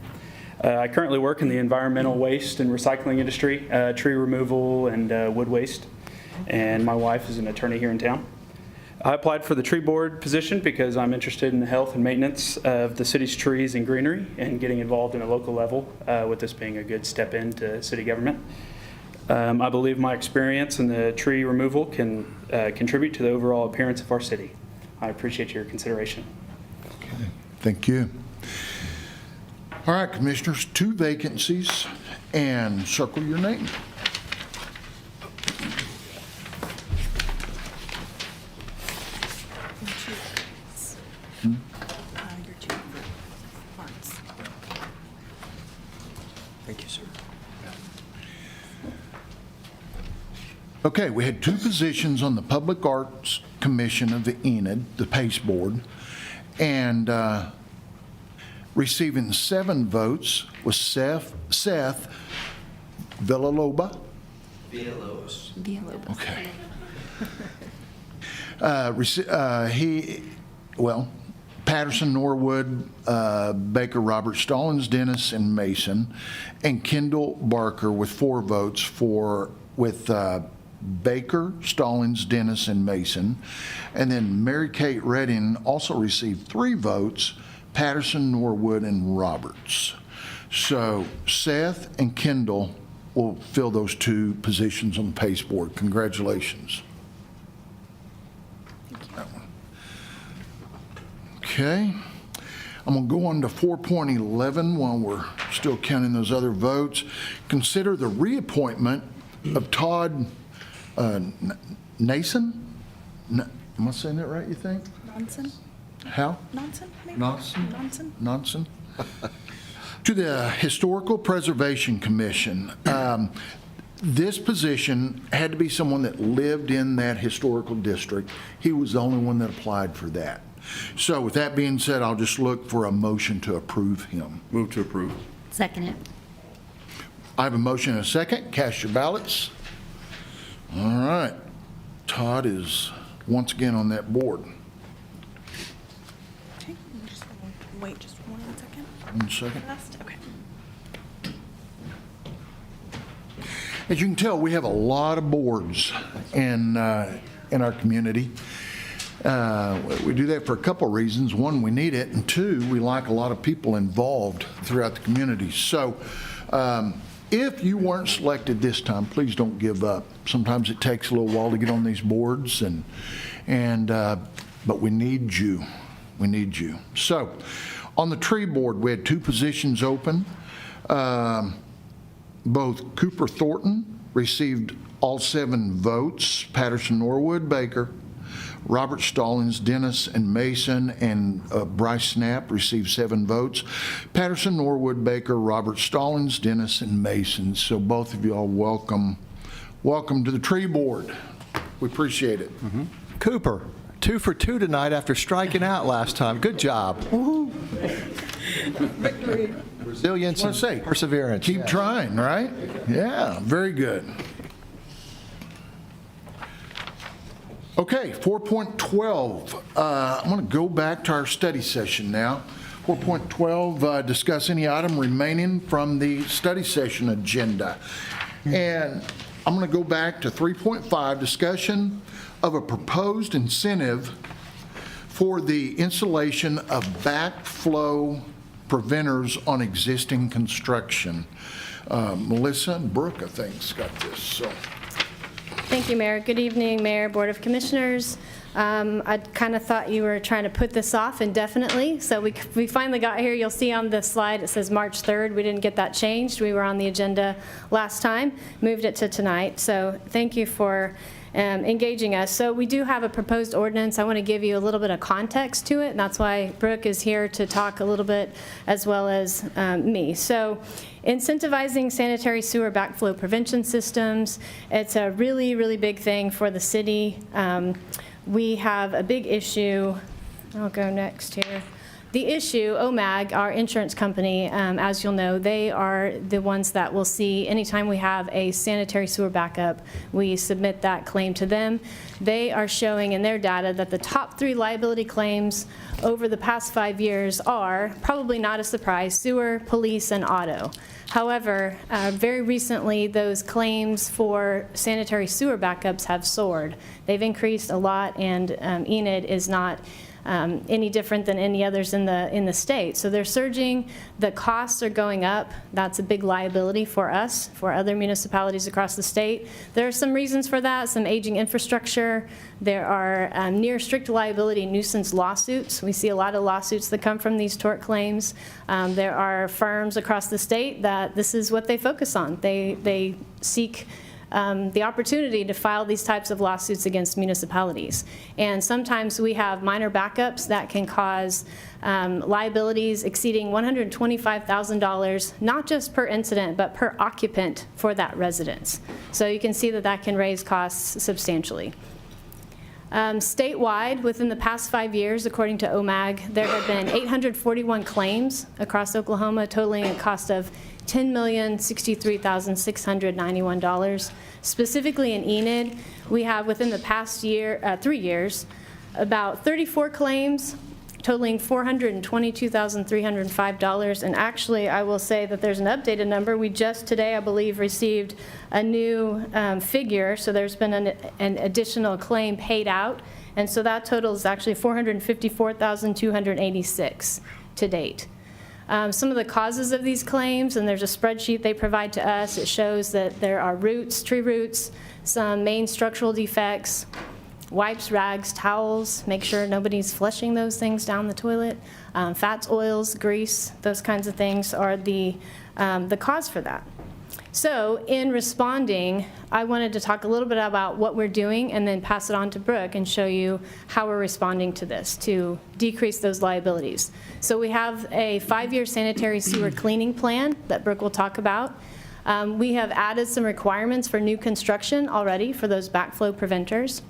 I currently work in the environmental waste and recycling industry, tree removal and wood waste, and my wife is an attorney here in town. I applied for the tree board position because I'm interested in the health and maintenance of the city's trees and greenery and getting involved in a local level, with this being a good step into city government. I believe my experience in the tree removal can contribute to the overall appearance of our city. I appreciate your consideration. Okay, thank you. All right, Commissioners, 2 vacancies, and circle your name. Your 2 parts. Thank you, sir. Okay, we had 2 positions on the Public Arts Commission of the Enid, the PACE Board, And receiving 7 votes was Seth Villalobos. Villalobos. Okay. Patterson, Norwood, Baker, Robert, Stallings, Dennis, and Mason, and Kendall Barker with 4 votes with Baker, Stallings, Dennis, and Mason. And then Mary Kate Redding also received 3 votes, Patterson, Norwood, and Roberts. So Seth and Kendall will fill those 2 positions on the PACE board. Congratulations. Okay, I'm going to go on to 4.11 while we're still counting those other votes. Consider the reappointment of Todd Nason? Am I saying that right, you think? Nonson? How? Nonson, maybe? Nonson? Nonson? To the Historical Preservation Commission. This position had to be someone that lived in that historical district. He was the only one that applied for that. So with that being said, I'll just look for a motion to approve him. Move to approve. Second it. I have a motion and a second. Cast your ballots. All right. Todd is once again on that board. Okay, I'm just gonna wait just 1 second. 1 second. Last, okay. As you can tell, we have a lot of boards in our community. We do that for a couple of reasons. 1, we need it, and 2, we like a lot of people involved throughout the community. So if you weren't selected this time, please don't give up. Sometimes it takes a little while to get on these boards, but we need you. We need you. So on the tree board, we had 2 positions open. Both Cooper Thornton received all 7 votes. Patterson, Norwood, Baker, Robert Stallings, Dennis, and Mason, and Bryce Snap received 7 votes. Patterson, Norwood, Baker, Robert Stallings, Dennis, and Mason. So both of you all welcome to the tree board. We appreciate it. Cooper, 2 for 2 tonight after striking out last time. Good job. Victory. Resilience and perseverance. Keep trying, right? Yeah, very good. Okay, 4.12. I'm going to go back to our study session now. 4.12, discuss any item remaining from the study session agenda. And I'm going to go back to 3.5, discussion of a proposed incentive for the installation of backflow preventers on existing construction. Melissa and Brooke, I think, has got this. So. Thank you, Mayor. Good evening, Mayor, Board of Commissioners. I kind of thought you were trying to put this off indefinitely, so we finally got here. You'll see on the slide it says March 3rd. We didn't get that changed. We were on the agenda last time, moved it to tonight. So thank you for engaging us. So we do have a proposed ordinance. I want to give you a little bit of context to it, and that's why Brooke is here to talk a little bit as well as me. So incentivizing sanitary sewer backflow prevention systems, it's a really, really big thing for the city. We have a big issue. I'll go next here. The issue, OMAG, our insurance company, as you'll know, they are the ones that will see anytime we have a sanitary sewer backup, we submit that claim to them. They are showing in their data that the top 3 liability claims over the past 5 years are, probably not a surprise, sewer, police, and auto. However, very recently, those claims for sanitary sewer backups have soared. They've increased a lot, and Enid is not any different than any others in the state. So they're surging. The costs are going up. That's a big liability for us, for other municipalities across the state. There are some reasons for that, some aging infrastructure. There are near strict liability nuisance lawsuits. We see a lot of lawsuits that come from these tort claims. There are firms across the state that this is what they focus on. They seek the opportunity to file these types of lawsuits against municipalities. And sometimes we have minor backups that can cause liabilities exceeding $125,000, not just per incident, but per occupant for that residence. So you can see that that can raise costs substantially. Statewide, within the past 5 years, according to OMAG, there have been 841 claims across Oklahoma, totaling a cost of $10,063,691. Specifically in Enid, we have within the past 3 years, about 34 claims totaling $422,305. And actually, I will say that there's an updated number. We just today, I believe, received a new figure. So there's been an additional claim paid out. And so that total is actually $454,286 to date. Some of the causes of these claims, and there's a spreadsheet they provide to us. It shows that there are roots, tree roots, some main structural defects, wipes, rags, towels, make sure nobody's flushing those things down the toilet. Fats, oils, grease, those kinds of things are the cause for that. So in responding, I wanted to talk a little bit about what we're doing and then pass it on to Brooke and show you how we're responding to this to decrease those liabilities. So we have a 5-year sanitary sewer cleaning plan that Brooke will talk about. We have added some requirements for new construction already for those backflow preventers.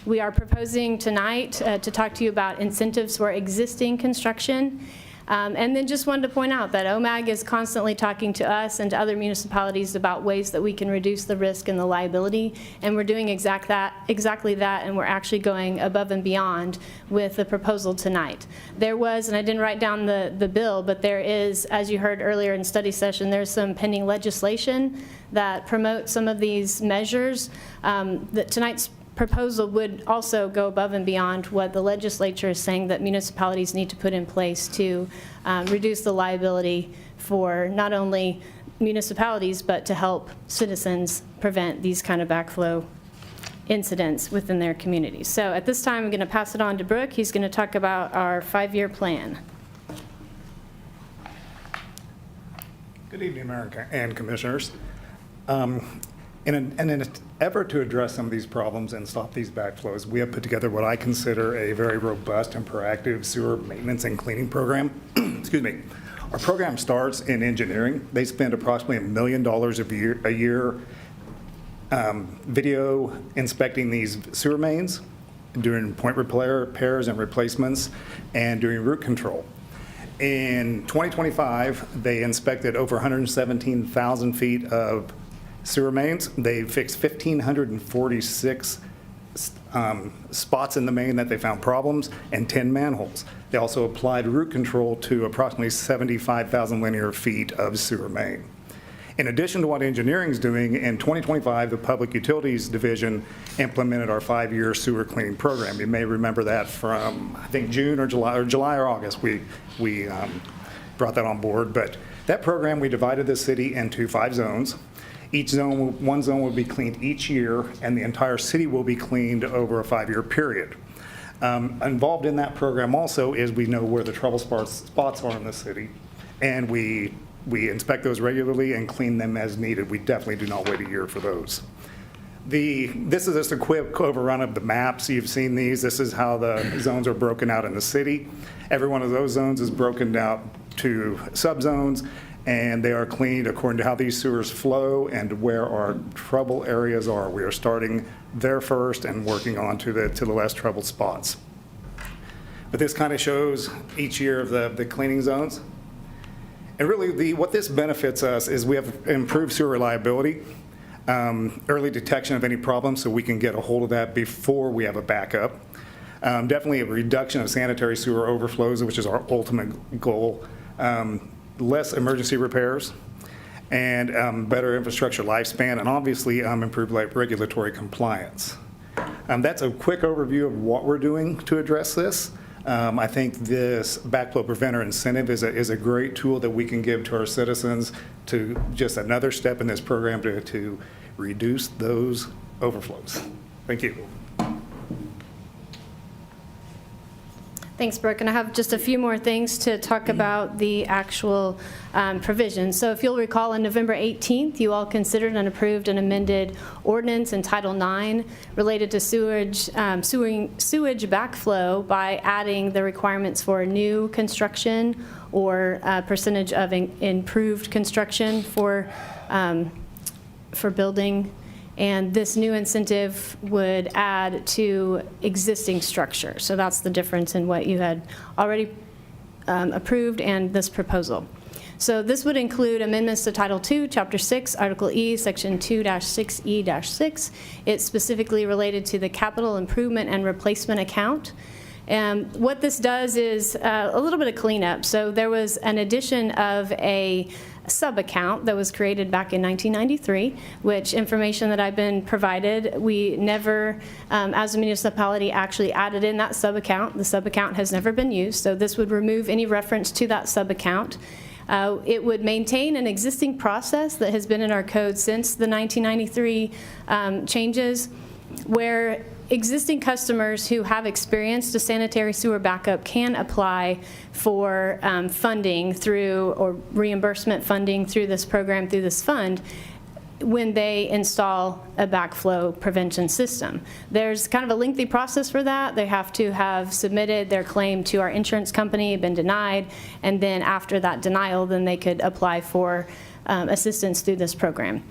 We are proposing tonight to talk to you about incentives for existing construction. And then just wanted to point out that OMAG is constantly talking to us and to other municipalities about ways that we can reduce the risk and the liability. And we're doing exactly that, and we're actually going above and beyond with the proposal tonight. There was, and I didn't write down the bill, but there is, as you heard earlier in study session, there's some pending legislation that promotes some of these measures. That tonight's proposal would also go above and beyond what the legislature is saying that municipalities need to put in place to reduce the liability for not only municipalities, but to help citizens prevent these kind of backflow incidents within their communities. So at this time, I'm going to pass it on to Brooke. He's going to talk about our 5-year plan. Good evening, America and Commissioners. In an effort to address some of these problems and stop these backflows, we have put together what I consider a very robust and proactive sewer maintenance and cleaning program. Excuse me. Our program starts in engineering. They spend approximately $1 million a year video inspecting these sewer mains, doing point repairs and replacements, and doing root control. In 2025, they inspected over 117,000 feet of sewer mains. They fixed 1,546 spots in the main that they found problems and 10 manholes. They also applied root control to approximately 75,000 linear feet of sewer main. In addition to what engineering is doing, in 2025, the Public Utilities Division implemented our 5-year sewer cleaning program. You may remember that from, I think, June or July or August, we brought that on board. But that program, we divided the city into 5 zones. One zone will be cleaned each year, and the entire city will be cleaned over a 5-year period. Involved in that program also is we know where the trouble spots are in the city, and we inspect those regularly and clean them as needed. We definitely do not wait a year for those. This is just a quick overrun of the maps. You've seen these. This is how the zones are broken out in the city. Every one of those zones is broken down to subzones, and they are cleaned according to how these sewers flow and where our trouble areas are. We are starting there first and working on to the less troubled spots. But this kind of shows each year of the cleaning zones. And really, what this benefits us is we have improved sewer reliability, early detection of any problems so we can get a hold of that before we have a backup. Definitely a reduction of sanitary sewer overflows, which is our ultimate goal. Less emergency repairs, and better infrastructure lifespan, and obviously improved regulatory compliance. That's a quick overview of what we're doing to address this. I think this backflow preventer incentive is a great tool that we can give to our citizens to just another step in this program to reduce those overflows. Thank you. Thanks, Brooke. And I have just a few more things to talk about the actual provisions. So if you'll recall, on November 18th, you all considered and approved an amended ordinance in Title IX related to sewage backflow by adding the requirements for new construction or percentage of improved construction for building And this new incentive would add to existing structure. So that's the difference in what you had already approved and this proposal. So this would include amendments to Title II, Chapter 6, Article E, Section 2-6E-6. It's specifically related to the capital improvement and replacement account. And what this does is a little bit of cleanup. So there was an addition of a sub-account that was created back in 1993, which information that I've been provided, we never, as a municipality, actually added in that sub-account. The sub-account has never been used, so this would remove any reference to that sub-account. It would maintain an existing process that has been in our code since the 1993 changes, where existing customers who have experienced a sanitary sewer backup can apply for funding through, or reimbursement funding through this program, through this fund, when they install a backflow prevention system. There's kind of a lengthy process for that. They have to have submitted their claim to our insurance company, been denied, and then after that denial, then they could apply for assistance through this program.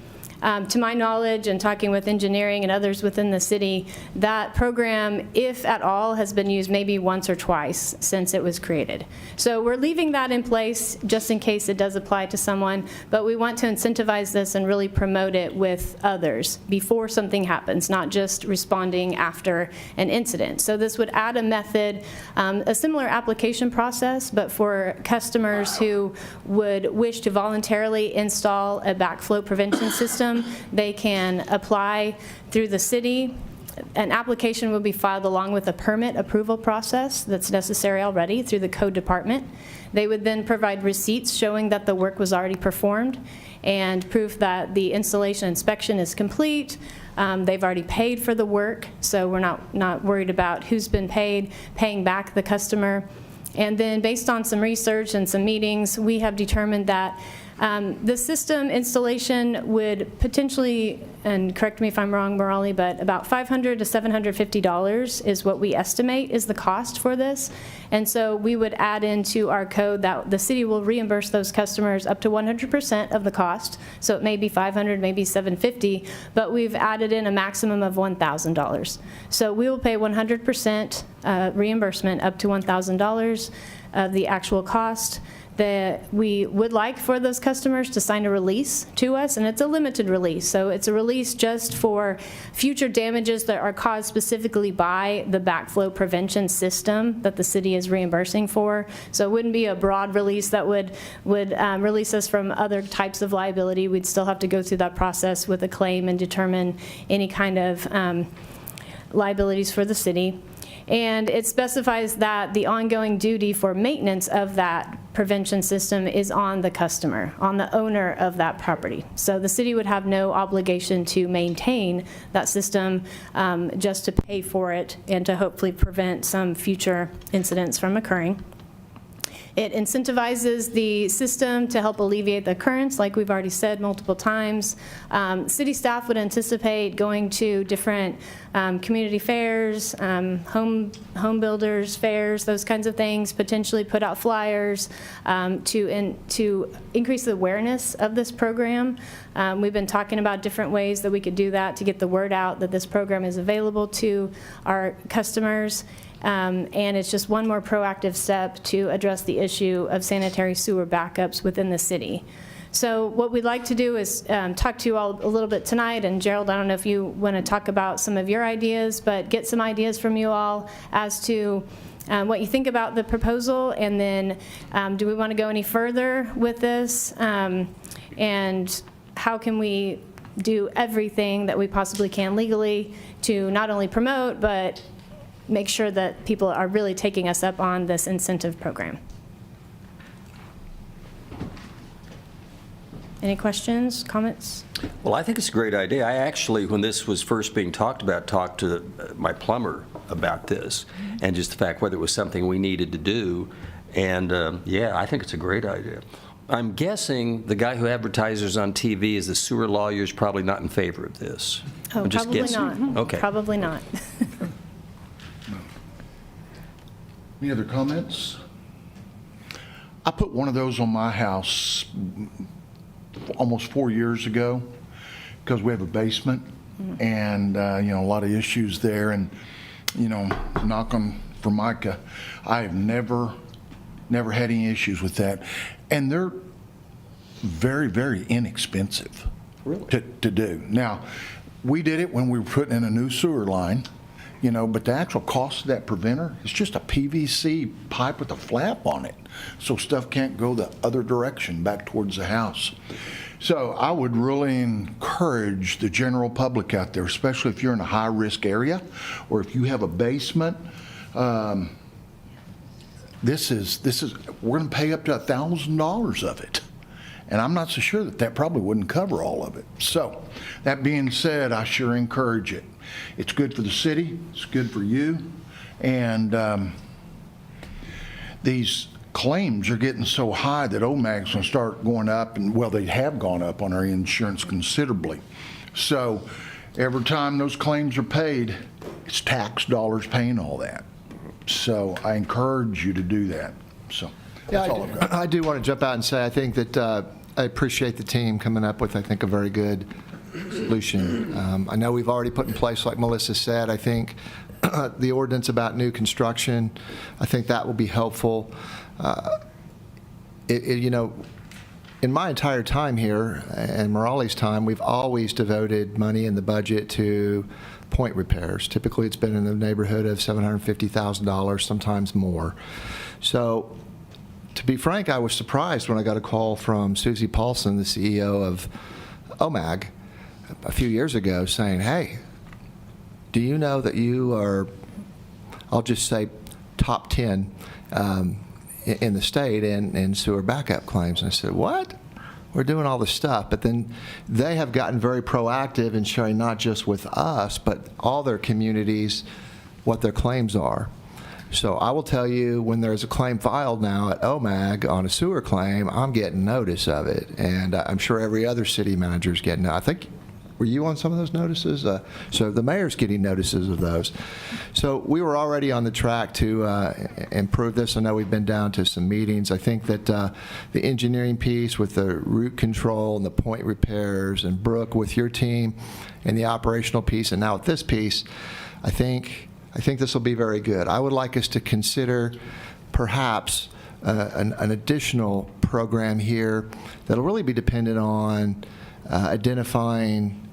To my knowledge, and talking with engineering and others within the city, that program, if at all, has been used maybe once or twice since it was created. So we're leaving that in place just in case it does apply to someone, but we want to incentivize this and really promote it with others before something happens, not just responding after an incident. So this would add a method, a similar application process, but for customers who would wish to voluntarily install a backflow prevention system. They can apply through the city. An application will be filed along with a permit approval process that's necessary already through the code department. They would then provide receipts showing that the work was already performed and proof that the installation inspection is complete. They've already paid for the work, so we're not worried about who's been paid, paying back the customer. And then based on some research and some meetings, we have determined that the system installation would potentially, and correct me if I'm wrong, Morali, but about $500 to $750 is what we estimate is the cost for this. And so we would add into our code that the city will reimburse those customers up to 100% of the cost. So it may be $500, maybe $750, but we've added in a maximum of $1,000. So we will pay 100% reimbursement up to $1,000 of the actual cost. That we would like for those customers to sign a release to us, and it's a limited release. So it's a release just for future damages that are caused specifically by the backflow prevention system that the city is reimbursing for. So it wouldn't be a broad release that would release us from other types of liability. We'd still have to go through that process with a claim and determine any kind of liabilities for the city. And it specifies that the ongoing duty for maintenance of that prevention system is on the customer, on the owner of that property. So the city would have no obligation to maintain that system, just to pay for it and to hopefully prevent some future incidents from occurring. It incentivizes the system to help alleviate the occurrence, like we've already said multiple times. City staff would anticipate going to different community fairs, home builders fairs, those kinds of things, potentially put out flyers to increase the awareness of this program. We've been talking about different ways that we could do that to get the word out that this program is available to our customers. And it's just one more proactive step to address the issue of sanitary sewer backups within the city. So what we'd like to do is talk to you all a little bit tonight, and Gerald, I don't know if you want to talk about some of your ideas, but get some ideas from you all as to what you think about the proposal, and then do we want to go any further with this, and how can we do everything that we possibly can legally to not only promote, but make sure that people are really taking us up on this incentive program. Any questions, comments? Well, I think it's a great idea. I actually, when this was first being talked about, talked to my plumber about this, and just the fact whether it was something we needed to do. And yeah, I think it's a great idea. I'm guessing the guy who advertises on TV as the sewer lawyer is probably not in favor of this. Oh, I'm just probably guessing. not. Okay. Probably not. Any other comments? I put one of those on my house almost 4 years ago because we have a basement and, a lot of issues there. And, knock on Formica, I have never had any issues with that. And they're very, very inexpensive to do. Now, we did it when we were putting in a new sewer line, but the actual cost of that preventer is just a PVC pipe with a flap on it, so stuff can't go the other direction back towards the house. So I would really encourage the general public out there, especially if you're in a high-risk area or if you have a basement, this is we're going to pay up to $1,000 of it. And I'm not so sure that probably wouldn't cover all of it. So that being said, I sure encourage it. It's good for the city. It's good for you. And these claims are getting so high that OMAG's going to start going up. And, well, they have gone up on our insurance considerably. So every time those claims are paid, it's tax dollars paying all that. So I encourage you to do that. So that's all I've got. I do want to jump out and say I think that I appreciate the team coming up with, I think, a very good solution. I know we've already put in place, like Melissa said, I think the ordinance about new construction, I think that will be helpful. In my entire time here, and Morale's time, we've always devoted money in the budget to point repairs. Typically, it's been in the neighborhood of $750,000, sometimes more. So, to be frank, I was surprised when I got a call from Susie Paulson, the CEO of OMAG, a few years ago saying, hey, do you know that you are, I'll just say, top 10 in the state in sewer backup claims? And I said, what? We're doing all this stuff. But then they have gotten very proactive in sharing not just with us, but all their communities what their claims are. So I will tell you, when there's a claim filed now at OMAG on a sewer claim, I'm getting notice of it. And I'm sure every other city manager is getting it. I think, were you on some of those notices? So the mayor's getting notices of those. So we were already on the track to improve this. I know we've been down to some meetings. I think that the engineering piece with the root control and the point repairs, and Brooke with your team, and the operational piece, and now with this piece, I think this will be very good. I would like us to consider perhaps an additional program here that'll really be dependent on identifying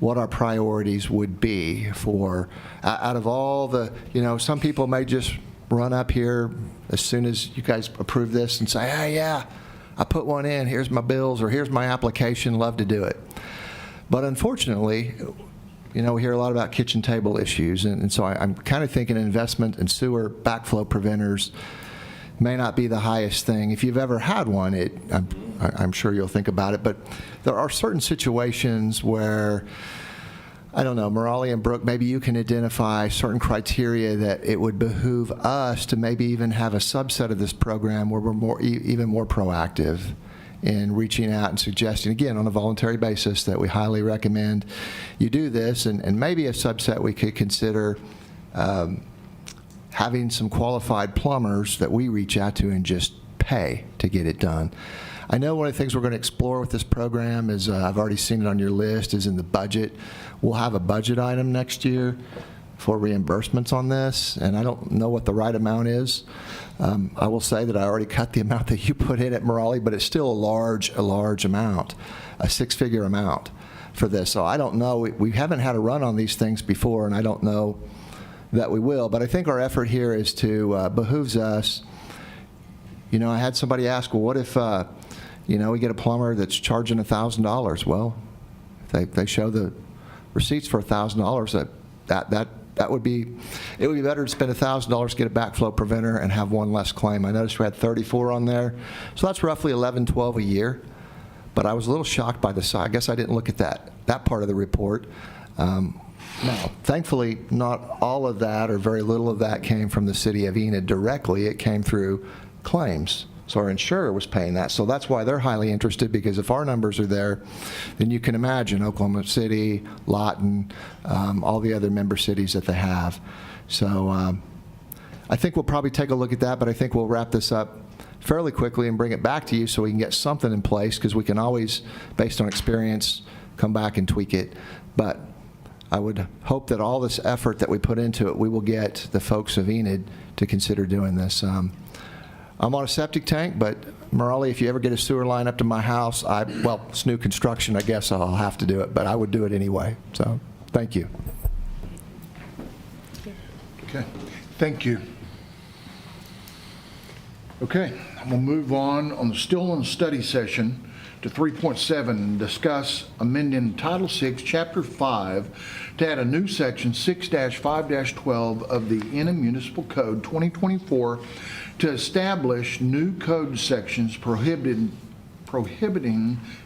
what our priorities would be for, out of all the, some people may just run up here as soon as you guys approve this and say, hey, yeah, I put one in, here's my bills, or here's my application, love to do it. But unfortunately, we hear a lot about kitchen table issues, and so I'm kind of thinking investment in sewer backflow preventers may not be the highest thing. If you've ever had one, I'm sure you'll think about it, but there are certain situations where, I don't know, Morale and Brooke, maybe you can identify certain criteria that it would behoove us to maybe even have a subset of this program where we're even more proactive in reaching out and suggesting, again, on a voluntary basis, that we highly recommend you do this, and maybe a subset we could consider having some qualified plumbers that we reach out to and just pay to get it done. I know one of the things we're going to explore with this program is, I've already seen it on your list, is in the budget. We'll have a budget item next year for reimbursements on this, and I don't know what the right amount is. I will say that I already cut the amount that you put in at Morale, but it's still a large amount, a six-figure amount for this. So I don't know. We haven't had a run on these things before, and I don't know that we will. But I think our effort here is to behooves us. I had somebody ask, well, what if we get a plumber that's charging $1,000? Well, if they show the receipts for $1,000, that would be, it would be better to spend $1,000 to get a backflow preventer and have one less claim. I noticed we had 34 on there, so that's roughly 11, 12 a year. But I was a little shocked by the size. I guess I didn't look at that part of the report. No, thankfully, not all of that or very little of that came from the city of Enid directly. It came through claims. So our insurer was paying that. So that's why they're highly interested, because if our numbers are there, then you can imagine Oklahoma City, Lawton, all the other member cities that they have. So I think we'll probably take a look at that, but I think we'll wrap this up fairly quickly and bring it back to you so we can get something in place, because we can always, based on experience, come back and tweak it. But I would hope that all this effort that we put into it, we will get the folks of Enid to consider doing this. I'm on a septic tank, but Morale, if you ever get a sewer line up to my house, well, it's new construction, I guess I'll have to do it, but I would do it anyway. So, thank you. Okay, thank you. Okay, we'll move on still on the study session to 3.7 and discuss amending Title VI, Chapter 5 to add a new section 6-5-12 of the Enid Municipal Code 2024 to establish new code sections prohibiting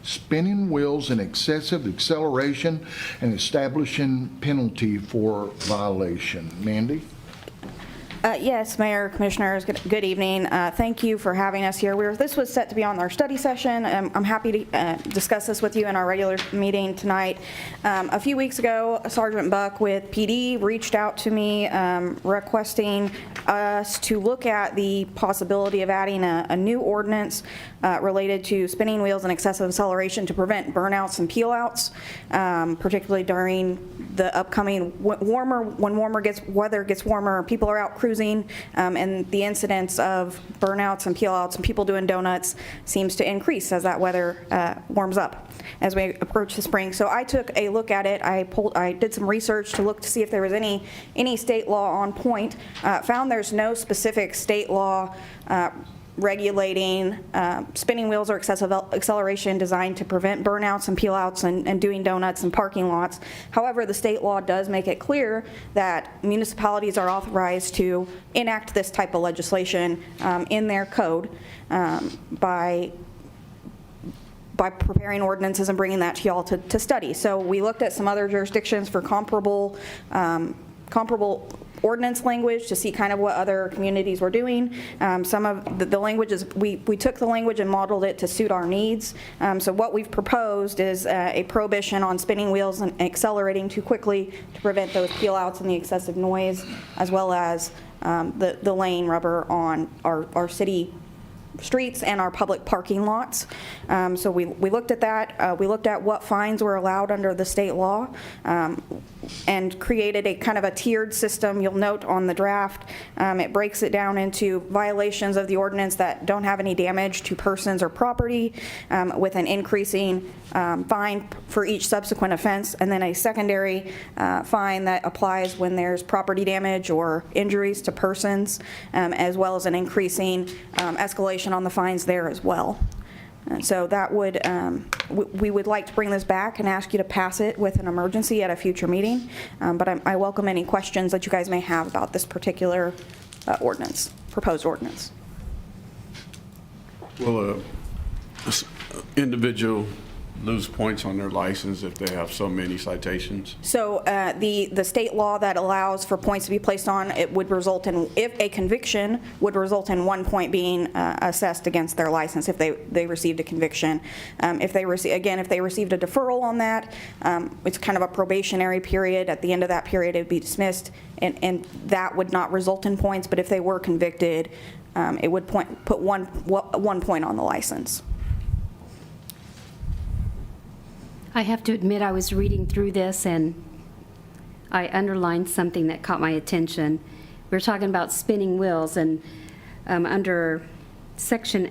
spinning wheels and excessive acceleration and establishing penalty for violation. Mandy? Yes, Mayor, Commissioners, good evening. Thank you for having us here. This was set to be on our study session. I'm happy to discuss this with you in our regular meeting tonight. A few weeks ago, Sergeant Buck with PD reached out to me requesting us to look at the possibility of adding a new ordinance related to spinning wheels and excessive acceleration to prevent burnouts and peel-outs, particularly during the upcoming when weather gets warmer, people are out cruising, and the incidence of burnouts and peel-outs and people doing donuts seems to increase as that weather warms up as we approach the spring. So I took a look at it. I did some research to look to see if there was any state law on point. Found there's no specific state law regulating spinning wheels or excessive acceleration designed to prevent burnouts and peel-outs and doing donuts in parking lots. However, the state law does make it clear that municipalities are authorized to enact this type of legislation in their code by preparing ordinances and bringing that to y'all to study. So we looked at some other jurisdictions for comparable ordinance language to see kind of what other communities were doing. Some of the languages, we took the language and modeled it to suit our needs. So what we've proposed is a prohibition on spinning wheels and accelerating too quickly to prevent those peel-outs and the excessive noise, as well as the laying rubber on our city streets and our public parking lots. So we looked at that. We looked at what fines were allowed under the state law and created a kind of a tiered system. You'll note on the draft, it breaks it down into violations of the ordinance that don't have any damage to persons or property, with an increasing fine for each subsequent offense, and then a secondary fine that applies when there's property damage or injuries to persons, as well as an increasing escalation on the fines there as well. And so that would, we would like to bring this back and ask you to pass it with an emergency at a future meeting. But I welcome any questions that you guys may have about this particular proposed ordinance. Will a individual lose points on their license if they have so many citations? So the state law that allows for points to be placed on it would result in, if a conviction would result in 1 point being assessed against their license if they received a conviction. If they received a deferral on that, it's kind of a probationary period. At the end of that period, it'd be dismissed, and that would not result in points. But if they were convicted, it would put one point on the license. I have to admit, I was reading through this and I underlined something that caught my attention. We were talking about spinning wheels, and under Section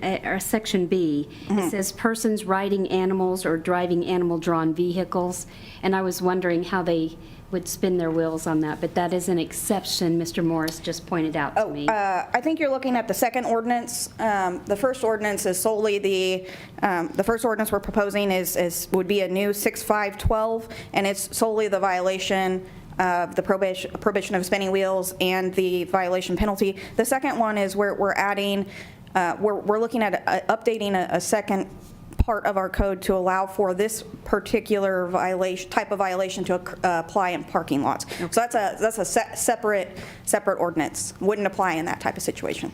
B, it says persons riding animals or driving animal-drawn vehicles, and I was wondering how they would spin their wheels on that, but that is an exception Mr. Morris just pointed out to me. I think you're looking at the second ordinance. The first ordinance is solely the first ordinance we're proposing would be a new 6-5-12, and it's solely the violation of the prohibition of spinning wheels and the violation penalty. The second one is where we're adding, we're looking at updating a second part of our code to allow for this particular type of violation to apply in parking lots. Okay. So that's a separate ordinance. Wouldn't apply in that type of situation.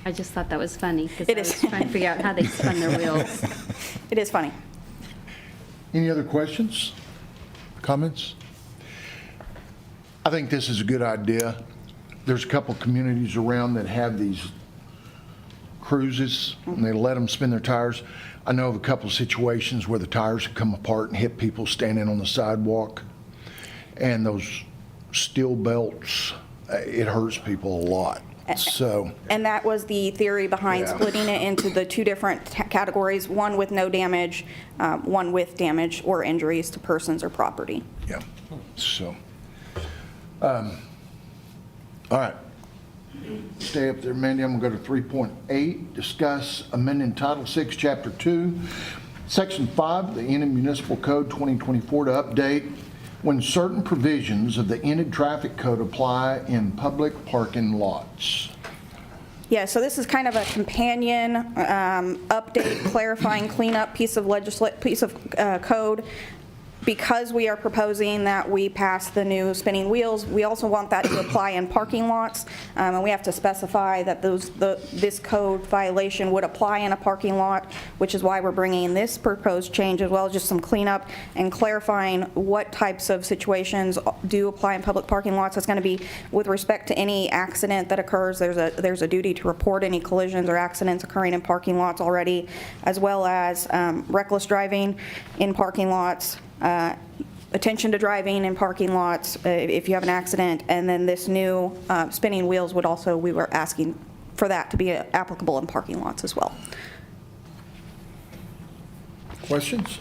I just thought that was funny because I was trying to figure out how they spun their wheels. It is funny. Any other questions, comments? I think this is a good idea. There's a couple communities around that have these cruises, and they let them spin their tires. I know of a couple of situations where the tires have come apart and hit people standing on the sidewalk. And those steel belts, it hurts people a lot. So, And that was the theory behind Yeah. splitting it into the two different categories, one with no damage, one with damage or injuries to persons or property. yeah, so. All right. Stay up there, Mandy. I'm going to go to 3.8, discuss amending Title VI, Chapter 2, Section 5 of the Enid Municipal Code 2024 to update when certain provisions of the Enid Traffic Code apply in public parking lots. Yeah, so this is kind of a companion update, clarifying, cleanup piece of code. Because we are proposing that we pass the new spinning wheels, we also want that to apply in parking lots, and we have to specify that this code violation would apply in a parking lot, which is why we're bringing this proposed change as well, just some cleanup and clarifying what types of situations do apply in public parking lots. It's going to be with respect to any accident that occurs. There's a duty to report any collisions or accidents occurring in parking lots already, as well as reckless driving in parking lots. Attention to driving in parking lots if you have an accident, and then this new spinning wheels would also, we were asking for that to be applicable in parking lots as well. Questions?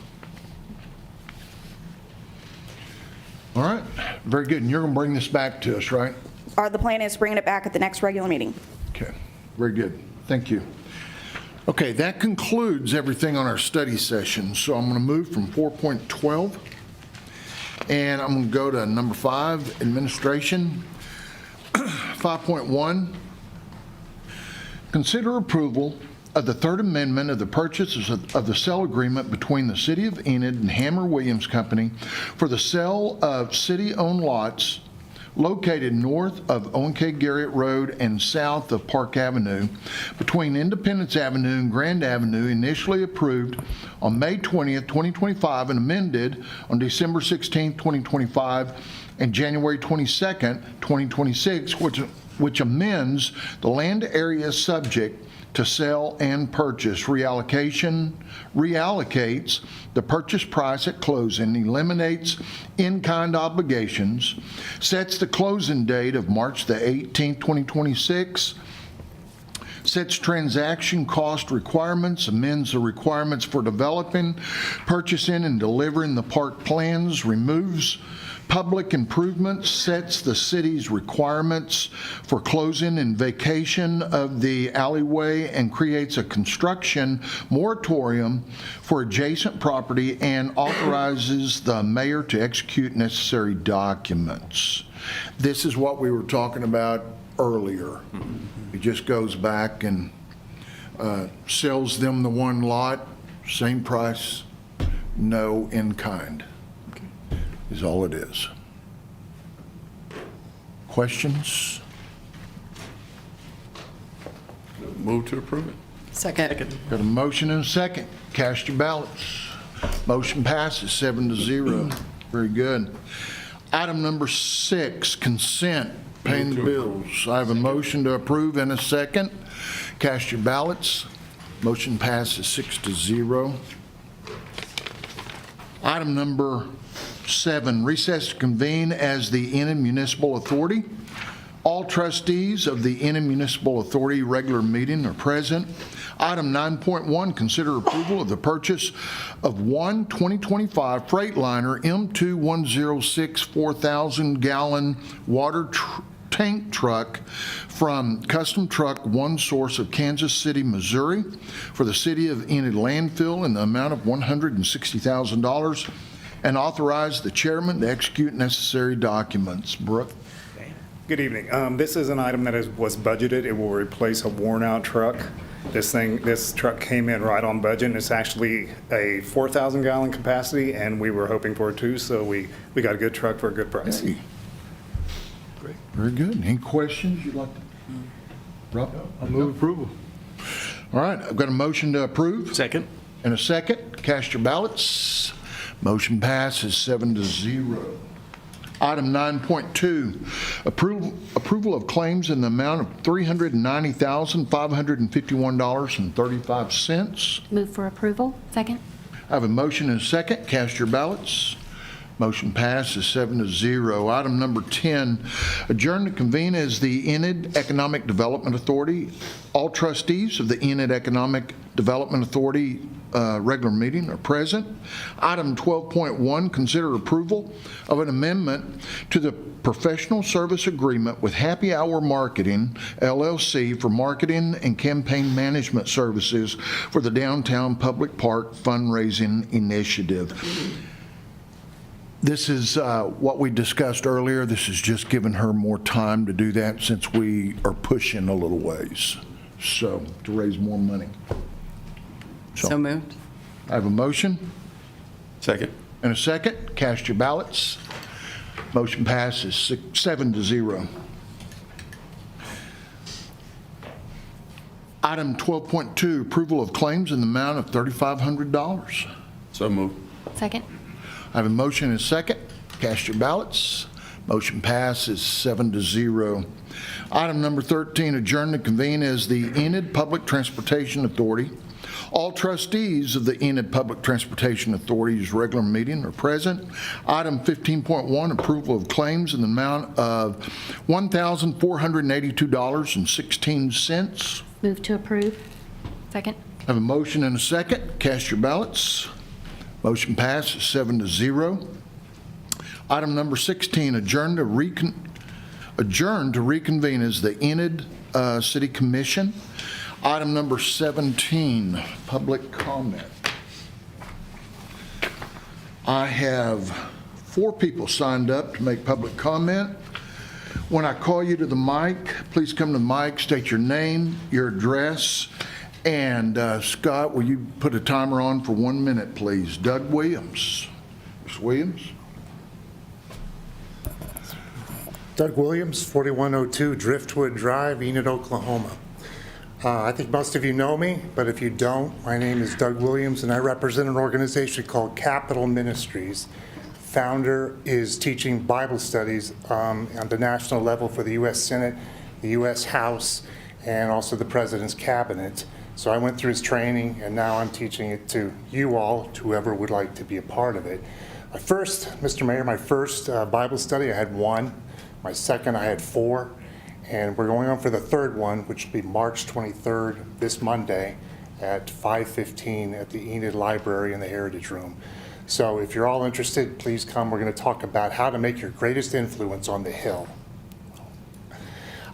All right, very good. And you're going to bring this back to us, right? The plan is bringing it back at the next regular meeting. Okay, very good. Thank you. Okay, that concludes everything on our study session. So I'm going to move from 4.12, and I'm going to go to number 5, administration. 5.1, consider approval of the Third Amendment of the purchase of the sale agreement between the City of Enid and Hammer Williams Company for the sale of city-owned lots located north of Owen K. Garrett Road and south of Park Avenue, between Independence Avenue and Grand Avenue, initially approved on May 20th, 2025, and amended on December 16th, 2025, and January 22nd, 2026, which amends the land area subject to sell and purchase. Reallocates the purchase price at closing, eliminates in-kind obligations, sets the closing date of March the 18th, 2026, sets transaction cost requirements, amends the requirements for developing, purchasing, and delivering the park plans, removes public improvements, sets the city's requirements for closing and vacation of the alleyway, and creates a construction moratorium for adjacent property, and authorizes the mayor to execute necessary documents. This is what we were talking about earlier. It just goes back and sells them the one lot, same price, no in kind. Is all it is. Questions? Move to approve it. Second. Got a motion and a second. Cast your ballots. Motion passes 7-0. Very good. Item number 6, consent, paying the bills. I have a motion to approve and a second. Cast your ballots. Motion passes 6-0. Item number 7, recess to convene as the Enid Municipal Authority. All trustees of the Enid Municipal Authority regular meeting are present. Item 9.1, consider approval of the purchase of one 2025 Freightliner M2106 4,000-gallon water tank truck from Custom Truck One Source of Kansas City, Missouri, for the City of Enid landfill in the amount of $160,000, and authorize the chairman to execute necessary documents. Brooke? Good evening. This is an item that was budgeted. It will replace a worn-out truck. This truck came in right on budget, and it's actually a 4,000-gallon capacity, and we were hoping for it too, so we got a good truck for a good price. Hey. Great. Very good. Any questions you'd like to? Rob? I move approval. All right, I've got a motion to approve. Second. And a second. Cast your ballots. Motion passes 7-0. Item 9.2, approval of claims in the amount of $390,551.35. Move for approval. Second. I have a motion and a second. Cast your ballots. Motion passes 7-0. Item number 10, adjourn to convene as the Enid Economic Development Authority. All trustees of the Enid Economic Development Authority regular meeting are present. Item 12.1, consider approval of an amendment to the professional service agreement with Happy Hour Marketing, LLC, for marketing and campaign management services for the Downtown Public Park Fundraising Initiative. This is what we discussed earlier. This is just giving her more time to do that since we are pushing a little ways, so to raise more money. So moved. I have a motion Second. and a second. Cast your ballots. Motion passes 7-0. Item 12.2, approval of claims in the amount of $3,500. So moved. Second. I have a motion and a second. Cast your ballots. Motion passes 7-0. Item number 13, adjourn to convene as the Enid Public Transportation Authority. All trustees of the Enid Public Transportation Authority's regular meeting are present. Item 15.1, approval of claims in the amount of $1,482.16. Move to approve. Second. I have a motion and a second. Cast your ballots. Motion passes 7-0. Item number 16, adjourn to reconvene as the Enid City Commission. Item number 17, public comment. I have 4 people signed up to make public comment. When I call you to the mic, please come to the mic, state your name, your address, and Scott, will you put a timer on for 1 minute, please? Doug Williams. Ms. Williams? Doug Williams, 4102 Driftwood Drive, Enid, Oklahoma. I think most of you know me, but if you don't, my name is Doug Williams, and I represent an organization called Capital Ministries. Founder is teaching Bible studies on the national level for the U.S. Senate, the U.S. House, and also the President's Cabinet. So I went through his training, and now I'm teaching it to you all, to whoever would like to be a part of it. Mr. Mayor, my first Bible study, I had 1. My second, I had 4. And we're going on for the third one, which will be March 23rd, this Monday, at 5:15 at the Enid Library in the Heritage Room. So if you're all interested, please come. We're going to talk about how to make your greatest influence on the Hill.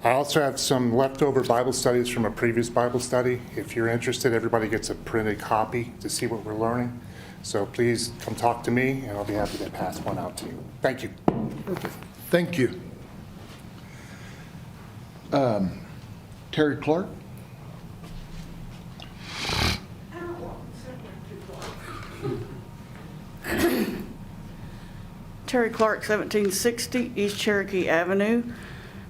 I also have some leftover Bible studies from a previous Bible study. If you're interested, everybody gets a printed copy to see what we're learning. So please come talk to me, and I'll be happy to pass one out to you. Thank you. Thank you. Terry Clark? Terry Clark, 1760 East Cherokee Avenue.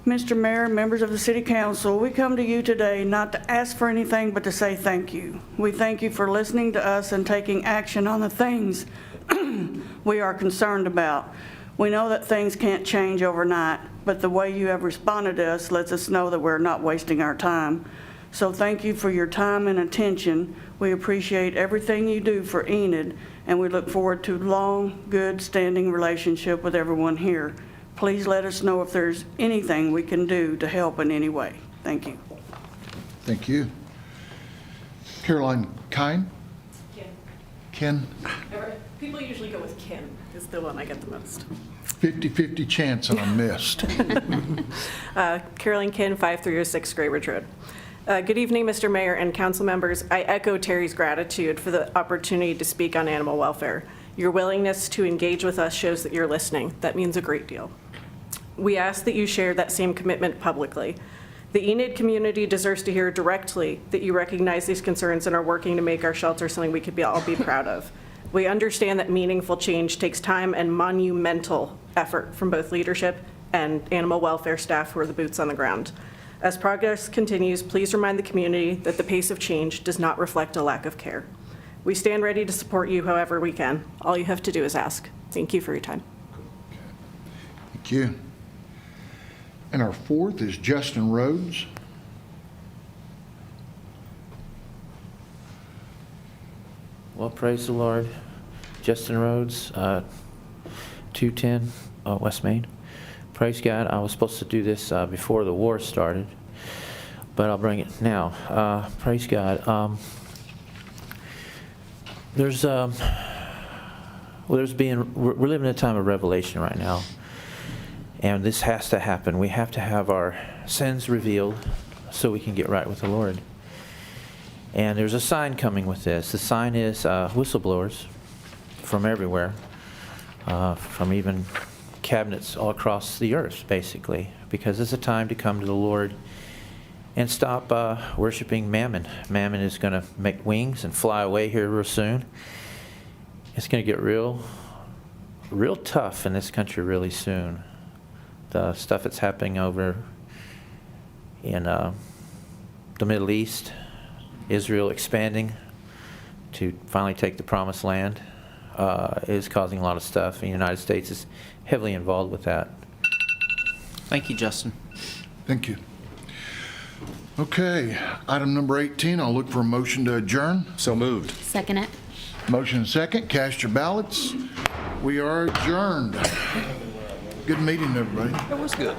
Mr. Mayor, members of the City Council, we come to you today not to ask for anything but to say thank you. We thank you for listening to us and taking action on the things we are concerned about. We know that things can't change overnight, but the way you have responded to us lets us know that we're not wasting our time. So thank you for your time and attention. We appreciate everything you do for Enid, and we look forward to long, good, standing relationship with everyone here. Please let us know if there's anything we can do to help in any way. Thank you. Thank you. Caroline Kine? Ken? People usually go with Ken, is the one I get the most. 50-50 chance and I missed. Carolyn Ken, 5306 Gray Ridge Road. Good evening, Mr. Mayor and council members. I echo Terry's gratitude for the opportunity to speak on animal welfare. Your willingness to engage with us shows that you're listening. That means a great deal. We ask that you share that same commitment publicly. The Enid community deserves to hear directly that you recognize these concerns and are working to make our shelter something we could all be proud of. We understand that meaningful change takes time and monumental effort from both leadership and animal welfare staff who are the boots on the ground. As progress continues, please remind the community that the pace of change does not reflect a lack of care. We stand ready to support you however we can. All you have to do is ask. Thank you for your time. Thank you. And our fourth is Justin Rhodes. Well, praise the Lord. Justin Rhodes, 210 West Main. Praise God. I was supposed to do this before the war started, but I'll bring it now. Praise God. We're living in a time of revelation right now, and this has to happen. We have to have our sins revealed so we can get right with the Lord. And there's a sign coming with this. The sign is whistleblowers from everywhere, from even cabinets all across the earth, basically, because it's a time to come to the Lord and stop worshiping Mammon. Mammon is going to make wings and fly away here real soon. It's going to get real tough in this country really soon. The stuff that's happening over in the Middle East, Israel expanding to finally take the promised land, is causing a lot of stuff. The United States is heavily involved with that. Thank you, Justin. Thank you. Okay, item number 18, I'll look for a motion to adjourn. So moved. Second it. Motion and second, cast your ballots. We are adjourned. Good meeting, everybody. That was good.